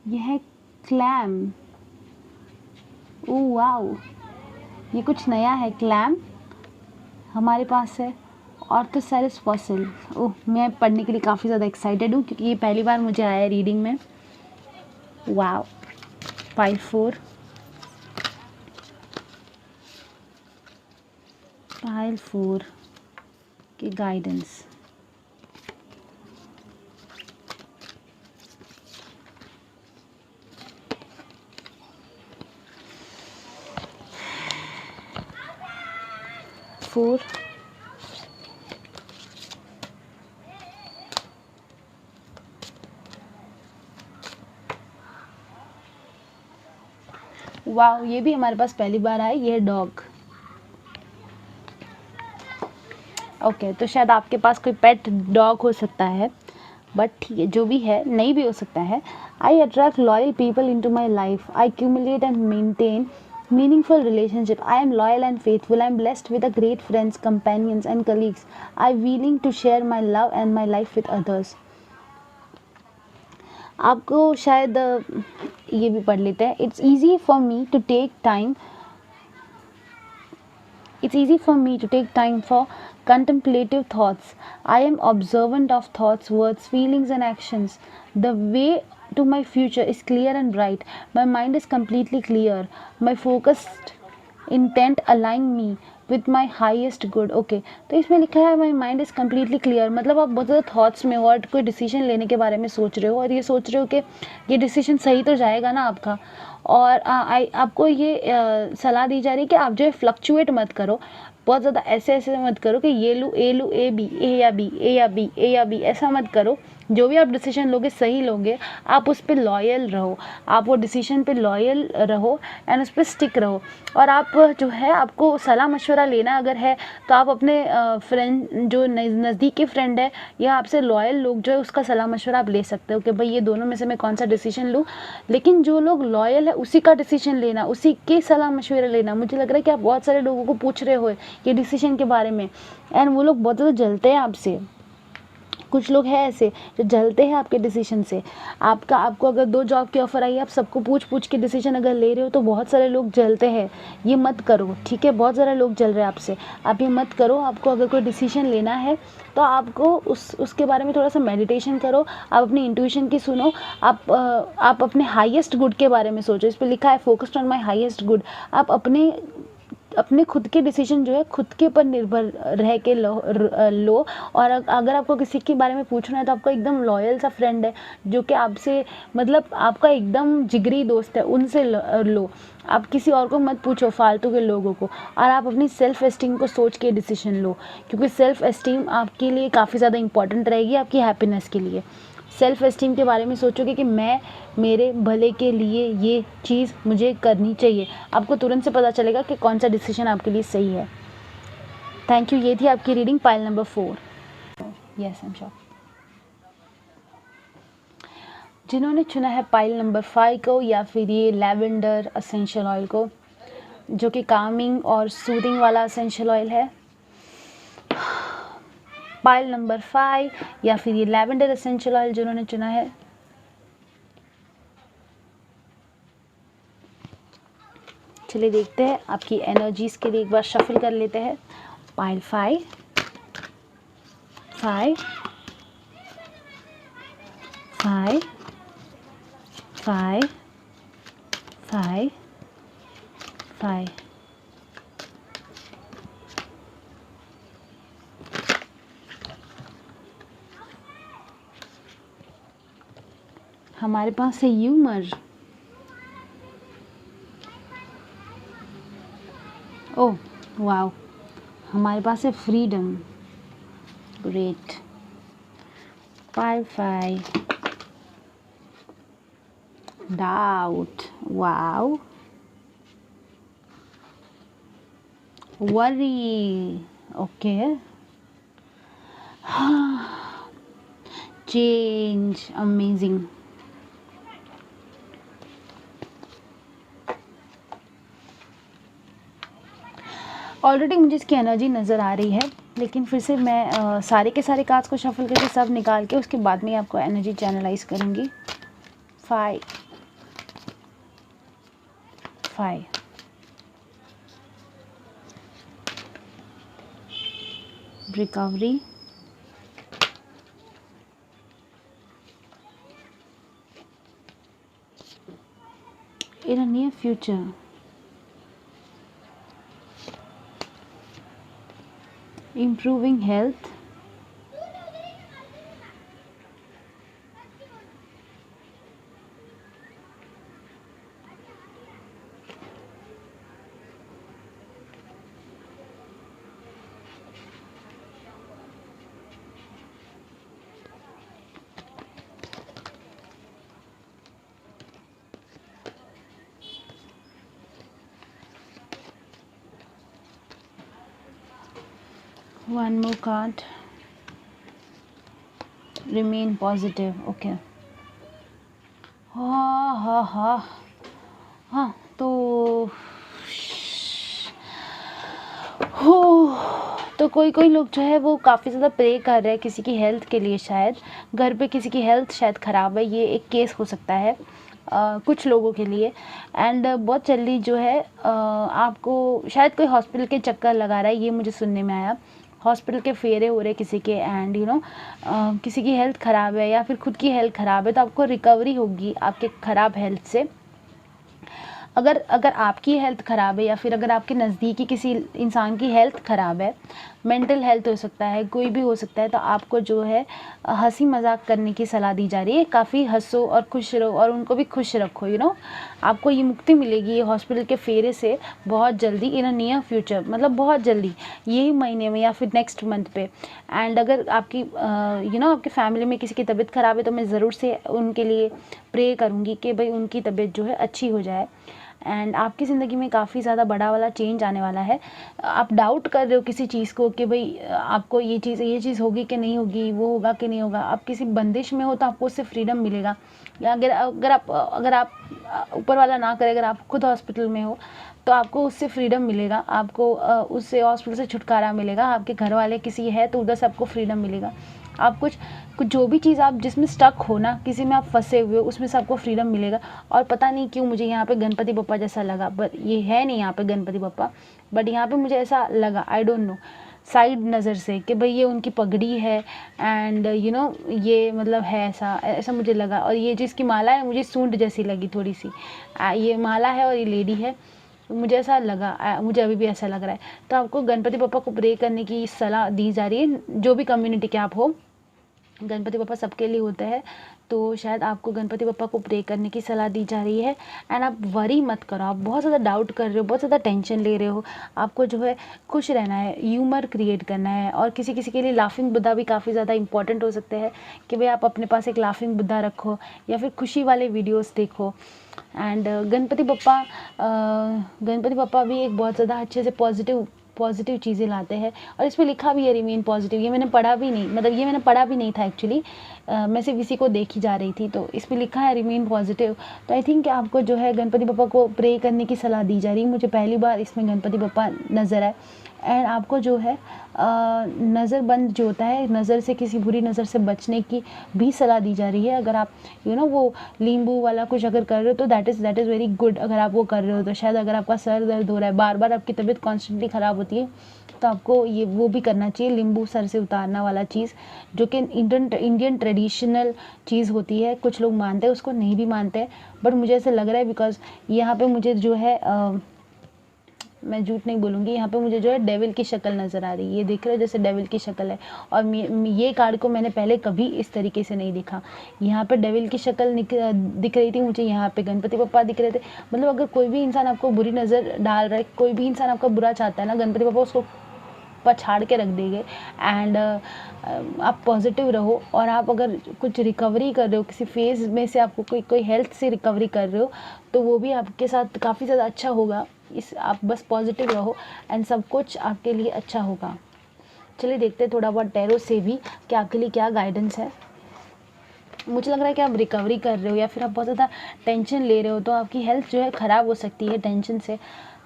यह है क्लैम। वाओ, ये कुछ नया है। क्लैम हमारे पास है, ऑर्थोसेरस फॉसिल। मैं पढ़ने के लिए काफ़ी ज़्यादा एक्साइटेड हूँ क्योंकि ये पहली बार मुझे आया है रीडिंग में। वाओ। पाइल 4, पाइल 4 की गाइडेंस। फोर, वाओ, ये भी हमारे पास पहली बार आया। ये है डॉग। ओके, तो शायद आपके पास कोई पेट डॉग हो सकता है, बट ठीक है, जो भी है, नहीं भी हो सकता है। I attract loyal people into my life. I accumulate and maintain meaningful relationship. I am loyal and faithful. I am blessed with a great friends, companions and colleagues. I am willing to share my love and my life with others. आपको शायद ये भी पढ़ लेते हैं। It's easy for me to take time. It's easy for me to take time for contemplative thoughts. I am observant of thoughts, words, feelings and actions. The way to my future is clear and bright. My mind is completely clear. My focused intent align me with my highest good. Okay, तो इसमें लिखा है my mind is completely clear, मतलब आप बहुत ज़्यादा थॉट्स में हो और कोई डिसीजन लेने के बारे में सोच रहे हो और ये सोच रहे हो कि ये डिसीजन सही तो जाएगा ना आपका। और आपको ये सलाह दी जा रही है कि आप जो है फ्लक्चुएट मत करो, बहुत ज़्यादा ऐसे मत करो कि ये लूँ ए बी, ए या बी, ए या बी, ए या बी, ऐसा मत करो। जो भी आप डिसीजन लोगे सही लोगे, आप उस पर लॉयल रहो, आप वो डिसीजन पे लॉयल रहो एंड उस पर स्टिक रहो। और आप जो है आपको सलाह मशवरा लेना अगर है तो आप अपने फ्रेंड जो नज़दीकी फ्रेंड है या आपसे लॉयल लोग जो है उसका सलाह मशवरा आप ले सकते हो कि भाई ये दोनों में से मैं कौन सा डिसीजन लूँ। लेकिन जो लोग लॉयल है उसी का डिसीजन लेना, उसी के सलाह मशवरा लेना। मुझे लग रहा है कि आप बहुत सारे लोगों को पूछ रहे हो ये डिसीजन के बारे में एंड वो लोग बहुत ज़्यादा जलते हैं आपसे। कुछ लोग हैं ऐसे जो जलते हैं आपके डिसीजन से। आपको अगर 2 जॉब की ऑफ़र आई है, आप सबको पूछ के डिसीजन अगर ले रहे हो तो बहुत सारे लोग जलते हैं। ये मत करो, ठीक है? बहुत सारे लोग जल रहे हैं आपसे, आप ये मत करो। आपको अगर कोई डिसीजन लेना है तो आपको उसके बारे में थोड़ा सा मेडिटेशन करो, आप अपनी इंट्यूशन की सुनो, आप अपने हाईएस्ट गुड के बारे में सोचो। इस पर लिखा है focused on my highest good. आप अपने अपने खुद के डिसीजन जो है खुद के ऊपर निर्भर रह के लो। और अगर आपको किसी के बारे में पूछना है तो आपका एकदम लॉयल सा फ्रेंड है जो कि आपसे मतलब आपका एकदम जिगरी दोस्त है, उनसे लो। आप किसी और को मत पूछो, फालतू के लोगों को। और आप अपनी सेल्फ एस्टीम को सोच के डिसीजन लो, क्योंकि सेल्फ एस्टीम आपके लिए काफ़ी ज़्यादा इंपॉर्टेंट रहेगी आपकी हैप्पीनेस के लिए। सेल्फ एस्टीम के बारे में सोचोगे कि मैं मेरे भले के लिए ये चीज़ मुझे करनी चाहिए, आपको तुरंत से पता चलेगा कि कौन सा डिसीजन आपके लिए सही है। Thank you. ये थी आपकी reading pile number 4। Yes, I am sure. जिन्होंने चुना है पाइल नंबर 5 को या फिर ये लैवेंडर एसेंशियल ऑयल को, जो कि कामिंग और सूदिंग वाला एसेंशियल ऑयल है, पाइल नंबर 5 या फिर ये लैवेंडर एसेंशियल ऑयल जिन्होंने चुना है, चलिए देखते हैं आपकी एनर्जीज के लिए। एक बार शफल कर लेते हैं। पाइल 5 5 5 5 5 5। हमारे पास है ह्यूमर। ओह वाओ, हमारे पास है freedom. Great. Pile 5 doubt. Wow. Worry. Okay. Change. Amazing. Already मुझे इसकी एनर्जी नज़र आ रही है, लेकिन फिर से मैं सारे के सारे कार्ड्स को शफल करके सब निकाल के उसके बाद में आपको एनर्जी चैनलाइज करूँगी। 5 5 रिकवरी। इन अ near future. Improving health. One more card. Remain positive. Okay. हाँ तो तो कोई लोग जो है वो काफ़ी ज़्यादा प्रे कर रहे हैं किसी की हेल्थ के लिए। शायद घर पे किसी की हेल्थ शायद ख़राब है, ये एक केस हो सकता है कुछ लोगों के लिए। एंड बहुत जल्दी जो है आपको शायद कोई हॉस्पिटल के चक्कर लगा रहा है, ये मुझे सुनने में आया। हॉस्पिटल के फेरे हो रहे किसी के, एंड किसी की हेल्थ ख़राब है या फिर खुद की हेल्थ ख़राब है, तो आपको रिकवरी होगी आपके ख़राब हेल्थ से। अगर आपकी हेल्थ ख़राब है या फिर अगर आपके नज़दीकी किसी इंसान की हेल्थ ख़राब है, मेंटल हेल्थ हो सकता है, कोई भी हो सकता है, तो आपको जो है हंसी मजाक करने की सलाह दी जा रही है। काफ़ी हंसो और खुश रहो और उनको भी खुश रखो। आपको ये मुक्ति मिलेगी ये हॉस्पिटल के फेरे से बहुत जल्दी, इन अ नियर फ्यूचर, मतलब बहुत जल्दी, यही महीने में या फिर नेक्स्ट मंथ पे। एंड अगर आपकी आपकी फैमिली में किसी की तबीयत ख़राब है तो मैं ज़रूर से उनके लिए प्रे करूँगी कि भाई उनकी तबीयत जो है अच्छी हो जाए। एंड आपकी ज़िंदगी में काफ़ी ज़्यादा बड़ा वाला चेंज आने वाला है। आप डाउट कर रहे हो किसी चीज़ को कि भाई आपको ये चीज़ होगी कि नहीं होगी, वो होगा कि नहीं होगा, आप किसी बंदिश में हो तो आपको उससे फ्रीडम मिलेगा। या अगर आप ऊपर वाला ना करे, अगर आप खुद हॉस्पिटल में हो तो आपको उससे फ्रीडम मिलेगा, आपको उससे हॉस्पिटल से छुटकारा मिलेगा। आपके घर वाले किसी है तो उधर से आपको फ्रीडम मिलेगा। आप कुछ जो भी चीज़ आप जिसमें स्टक हो ना, किसी में आप फंसे हुए हो, उसमें से आपको फ्रीडम मिलेगा। और पता नहीं क्यों मुझे यहाँ पे गणपति बप्पा जैसा लगा, बट ये है नहीं यहाँ पे गणपति बप्पा, बट यहाँ पे मुझे ऐसा लगा, आई डोंट नो, साइड नज़र से कि भाई ये उनकी पगड़ी है एंड ये मतलब है, ऐसा मुझे लगा। और ये जिसकी माला है मुझे सूंड जैसी लगी थोड़ी सी, ये माला है और ये लेडी है। मुझे ऐसा लगा, मुझे अभी भी ऐसा लग रहा है। तो आपको गणपति बप्पा को प्रे करने की सलाह दी जा रही है, जो भी कम्युनिटी के आप हो, गणपति बप्पा सबके लिए होता है। तो शायद आपको गणपति बप्पा को प्रे करने की सलाह दी जा रही है। एंड आप वरी मत करो, आप बहुत ज़्यादा डाउट कर रहे हो, बहुत ज़्यादा टेंशन ले रहे हो। आपको जो है खुश रहना है, ह्यूमर क्रिएट करना है। और किसी किसी के लिए लाफिंग बुद्धा भी काफ़ी ज़्यादा इंपॉर्टेंट हो सकते हैं कि भाई आप अपने पास एक लाफिंग बुद्धा रखो या फिर खुशी वाले वीडियोज़ देखो। एंड गणपति बप्पा भी एक बहुत ज़्यादा अच्छे से पॉजिटिव चीज़ें लाते हैं। और इसमें लिखा भी है रिमेन पॉजिटिव, ये मैंने पढ़ा भी नहीं, मतलब ये मैंने पढ़ा भी नहीं था एक्चुअली, मैं सिर्फ इसी को देखी जा रही थी। तो इसमें लिखा है रिमेन पॉजिटिव। तो आई थिंक आपको जो है गणपति बप्पा को प्रे करने की सलाह दी जा रही है। मुझे पहली बार इसमें गणपति बप्पा नज़र आए। एंड आपको जो है नज़रबंद जो होता है, नज़र से, किसी बुरी नज़र से बचने की भी सलाह दी जा रही है। अगर आप वो नींबू वाला कुछ अगर कर रहे हो तो दैट इज़ वेरी गुड। अगर आप वो कर रहे हो तो शायद अगर आपका सर दर्द हो रहा है, बार बार आपकी तबीयत कॉन्स्टेंटली ख़राब होती है, तो आपको वो भी करना चाहिए, नींबू सर से उतारना वाला चीज़, जो कि इंडियन ट्रेडिशनल चीज़ होती है। कुछ लोग मानते हैं, उसको नहीं भी मानते हैं, बट मुझे ऐसा लग रहा है बिकॉज यहाँ पे मुझे जो है मैं झूठ नहीं बोलूँगी, यहाँ पे मुझे जो है डेविल की शक्ल नज़र आ रही है। ये देख रहे हो जैसे डेविल की शक्ल है। और ये कार्ड को मैंने पहले कभी इस तरीके से नहीं देखा। यहाँ पे डेविल की शक्ल दिख रही थी मुझे, यहाँ पे गणपति बप्पा दिख रहे थे। मतलब अगर कोई भी इंसान आपको बुरी नज़र डाल रहा है, कोई भी इंसान आपका बुरा चाहता है ना, गणपति बप्पा उसको पछाड़ के रख देंगे। एंड आप पॉजिटिव रहो। और आप अगर कुछ रिकवरी कर रहे हो, किसी फेज़ में से आपको कोई हेल्थ से रिकवरी कर रहे हो, तो वो भी आपके साथ काफ़ी ज़्यादा अच्छा होगा। आप बस पॉजिटिव रहो एंड सब कुछ आपके लिए अच्छा होगा। चलिए देखते हैं थोड़ा बहुत टैरो से भी कि आपके लिए क्या गाइडेंस है। मुझे लग रहा है कि आप रिकवरी कर रहे हो या फिर आप बहुत ज़्यादा टेंशन ले रहे हो, तो आपकी हेल्थ जो है ख़राब हो सकती है टेंशन से।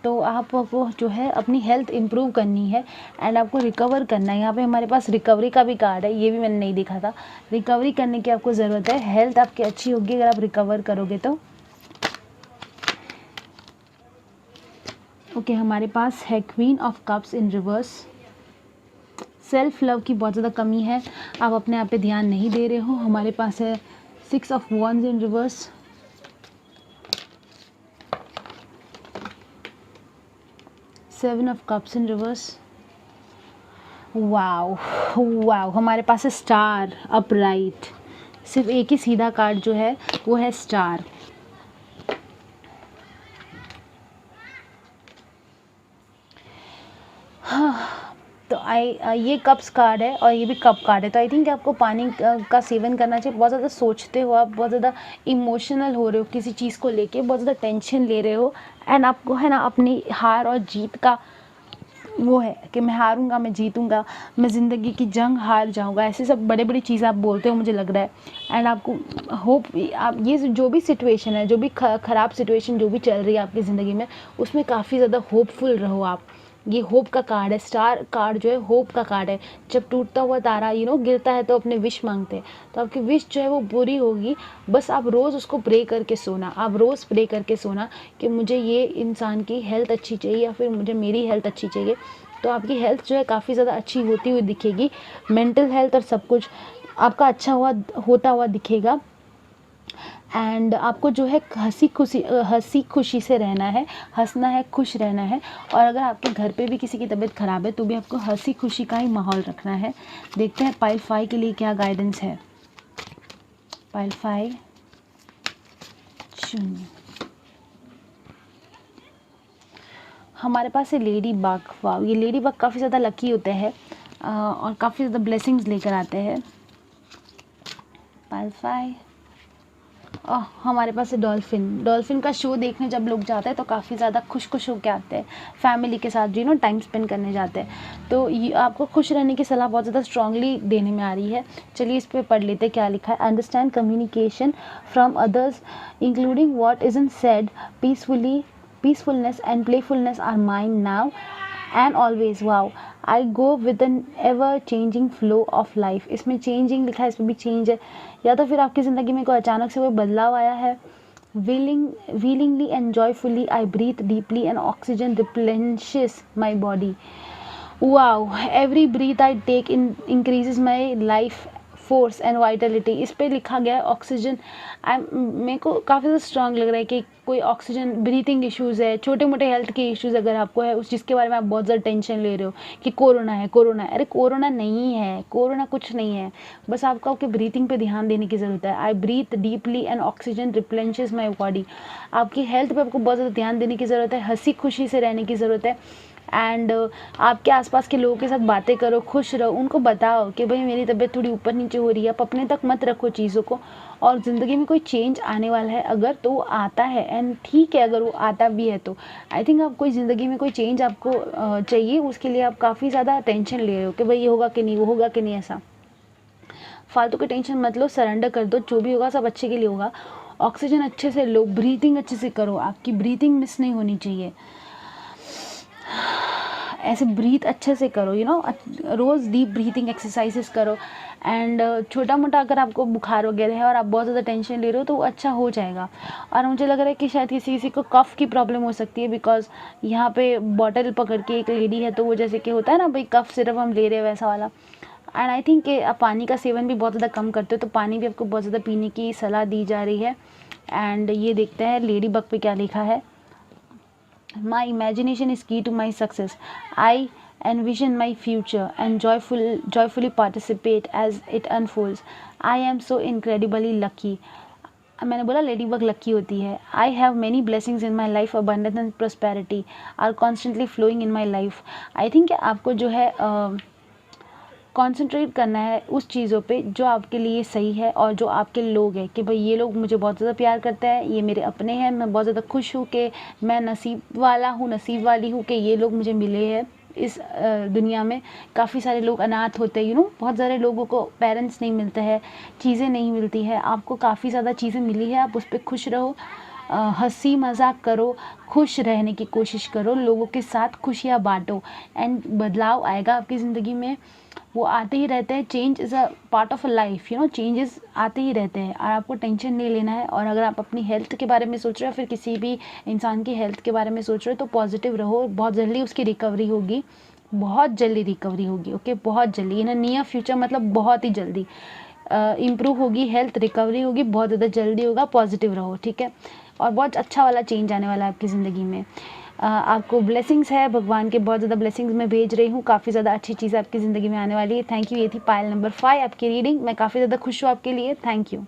तो आपको जो है अपनी हेल्थ इम्प्रूव करनी है एंड आपको रिकवर करना है। यहाँ पे हमारे पास रिकवरी का भी कार्ड है, ये भी मैंने नहीं देखा था। रिकवरी करने की आपको ज़रूरत है, हेल्थ आपकी अच्छी होगी अगर आप रिकवर करोगे तो। ओके, हमारे पास है queen of cups in reverse. Self love की बहुत ज़्यादा कमी है, आप अपने आप पे ध्यान नहीं दे रहे हो। हमारे पास है 6 of wands in reverse. 7 of cups in reverse. Wow, हमारे पास है स्टार अपराइट। सिर्फ एक ही सीधा कार्ड जो है वो है स्टार। तो ये कप्स कार्ड है और ये भी कप कार्ड है। तो आई थिंक आपको पानी का सेवन करना चाहिए। बहुत ज़्यादा सोचते हो आप, बहुत ज़्यादा इमोशनल हो रहे हो किसी चीज़ को लेके, बहुत ज़्यादा टेंशन ले रहे हो। एंड आपको है ना अपनी हार और जीत का वो है कि मैं हारूंगा, मैं जीतूंगा, मैं ज़िंदगी की जंग हार जाऊंगा, ऐसे सब बड़े बड़ी चीज़ें आप बोलते हो मुझे लग रहा है। एंड आपको होप, आप ये जो भी सिचुएशन है, जो भी ख़राब सिचुएशन जो भी चल रही है आपकी ज़िंदगी में, उसमें काफ़ी ज़्यादा होपफुल रहो आप। ये होप का कार्ड है, स्टार कार्ड जो है होप का कार्ड है। जब टूटता हुआ तारा गिरता है तो अपने विश मांगते हैं, तो आपकी विश जो है वो पूरी होगी। बस आप रोज़ उसको प्रे करके सोना, आप रोज़ प्रे करके सोना कि मुझे ये इंसान की हेल्थ अच्छी चाहिए या फिर मुझे मेरी हेल्थ अच्छी चाहिए। तो आपकी हेल्थ जो है काफ़ी ज़्यादा अच्छी होती हुई दिखेगी। मेंटल हेल्थ और सब कुछ आपका अच्छा होता हुआ दिखेगा। एंड आपको जो है हंसी खुशी से रहना है, हंसना है, खुश रहना है। और अगर आपके घर पे भी किसी की तबीयत ख़राब है तो भी आपको हंसी खुशी का ही माहौल रखना है। देखते हैं पाइल 5 के लिए क्या गाइडेंस है। पाइल 5 शून्य। हमारे पास है लेडी बग। वाव, ये लेडी बग काफ़ी ज़्यादा लकी होते हैं और काफ़ी ज़्यादा ब्लेसिंग्स लेकर आते हैं। पाइल 5 हमारे पास है डॉल्फिन। डॉल्फिन का शो देखने जब लोग जाते हैं तो काफ़ी ज़्यादा खुश होके आते हैं, फैमिली के साथ टाइम स्पेंड करने जाते हैं। तो ये आपको खुश रहने की सलाह बहुत ज़्यादा स्ट्रांगली देने में आ रही है। चलिए इस पे पढ़ लेते हैं क्या लिखा है। Understand communication from others including what isn't said peacefulness and playfulness are mine now and always. Wow, I go with an ever changing flow of life. इसमें changing लिखा है, इसमें भी change है, या तो फिर आपकी ज़िंदगी में कोई अचानक से कोई बदलाव आया है। willingly and joyfully I breathe deeply and oxygen replenishes my body. Wow, every breath I take increases my life force and Vitality, इस पे लिखा गया है ऑक्सीजन। मेरे को काफ़ी ज़्यादा स्ट्रांग लग रहा है कि कोई ऑक्सीजन ब्रीथिंग इश्यूज़ है, छोटे मोटे हेल्थ के इश्यूज़ अगर आपको है, उस जिसके बारे में आप बहुत ज़्यादा टेंशन ले रहे हो कि कोरोना है, कोरोना है, अरे कोरोना नहीं है, कोरोना कुछ नहीं है, बस आपको आपके ब्रीथिंग पे ध्यान देने की ज़रूरत है। I breathe deeply and oxygen replenishes my body. आपकी हेल्थ पे आपको बहुत ज़्यादा ध्यान देने की ज़रूरत है, हंसी खुशी से रहने की ज़रूरत है। एंड आपके आसपास के लोगों के साथ बातें करो, खुश रहो, उनको बताओ कि भाई मेरी तबीयत थोड़ी ऊपर नीचे हो रही है। आप अपने तक मत रखो चीज़ों को, और ज़िंदगी में कोई चेंज आने वाला है अगर, तो वो आता है, एंड ठीक है अगर वो आता भी है तो। आई थिंक आप कोई ज़िंदगी में कोई चेंज आपको चाहिए, उसके लिए आप काफ़ी ज़्यादा टेंशन ले रहे हो कि भाई ये होगा कि नहीं, वो होगा कि नहीं। ऐसा फालतू की टेंशन मत लो, सरेंडर कर दो, जो भी होगा सब अच्छे के लिए होगा। ऑक्सीजन अच्छे से लो, ब्रीथिंग अच्छे से करो, आपकी ब्रीथिंग मिस नहीं होनी चाहिए, ऐसे ब्रीथ अच्छे से करो, रोज़ डीप ब्रीथिंग एक्सरसाइजेस करो। एंड छोटा मोटा अगर आपको बुखार वगैरह है और आप बहुत ज़्यादा टेंशन ले रहे हो तो वो अच्छा हो जाएगा। और मुझे लग रहा है कि शायद किसी किसी को कफ़ की प्रॉब्लम हो सकती है, बिकॉज यहाँ पे बॉटल पकड़ के एक लेडी है, तो वो जैसे कि होता है ना भाई कफ़ सिरप हम ले रहे हैं वैसा वाला। एंड आई थिंक कि आप पानी का सेवन भी बहुत ज़्यादा कम करते हो, तो पानी भी आपको बहुत ज़्यादा पीने की सलाह दी जा रही है। एंड ये देखते हैं लेडी बग पे क्या लिखा है। My imagination is key to my success. I envision my future and joyfully participate as it unfolds. I am so incredibly lucky. मैंने बोला लेडी बग लकी होती है। I have many blessings in my life, abundance and prosperity are constantly flowing in my life. I think आपको जो है कंसंट्रेट करना है उस चीज़ों पे जो आपके लिए सही है, और जो आपके लोग हैं कि भाई ये लोग मुझे बहुत ज़्यादा प्यार करते हैं, ये मेरे अपने हैं, मैं बहुत ज़्यादा खुश हूँ कि मैं नसीब वाला हूँ, नसीब वाली हूँ कि ये लोग मुझे मिले हैं। इस दुनिया में काफ़ी सारे लोग अनाथ होते हैं, बहुत सारे लोगों को पेरेंट्स नहीं मिलते हैं, चीज़ें नहीं मिलती है, आपको काफ़ी ज़्यादा चीज़ें मिली है, आप उस पर खुश रहो, हंसी मजाक करो, खुश रहने की कोशिश करो, लोगों के साथ खुशियाँ बांटो, एंड बदलाव आएगा आपकी ज़िंदगी में। वो आते ही रहते हैं, change is a part of a life, changes आते ही रहते हैं, और आपको टेंशन नहीं लेना है। और अगर आप अपनी हेल्थ के बारे में सोच रहे हो, फिर किसी भी इंसान की हेल्थ के बारे में सोच रहे हो, तो पॉजिटिव रहो, बहुत जल्दी उसकी रिकवरी होगी, बहुत जल्दी रिकवरी होगी, ओके, बहुत जल्दी, इन नियर फ्यूचर, मतलब बहुत ही जल्दी इम्प्रूव होगी हेल्थ, रिकवरी होगी, बहुत ज़्यादा जल्दी होगा, पॉजिटिव रहो, ठीक है। और बहुत अच्छा वाला चेंज आने वाला है आपकी ज़िंदगी में। आपको ब्लेसिंग्स है, भगवान के बहुत ज़्यादा ब्लेसिंग्स मैं भेज रही हूँ, काफ़ी ज़्यादा अच्छी चीज़ आपकी ज़िंदगी में आने वाली है। Thank you. ये थी पायल नंबर 5 आपकी रीडिंग। मैं काफ़ी ज़्यादा खुश हूँ आपके लिए। Thank you.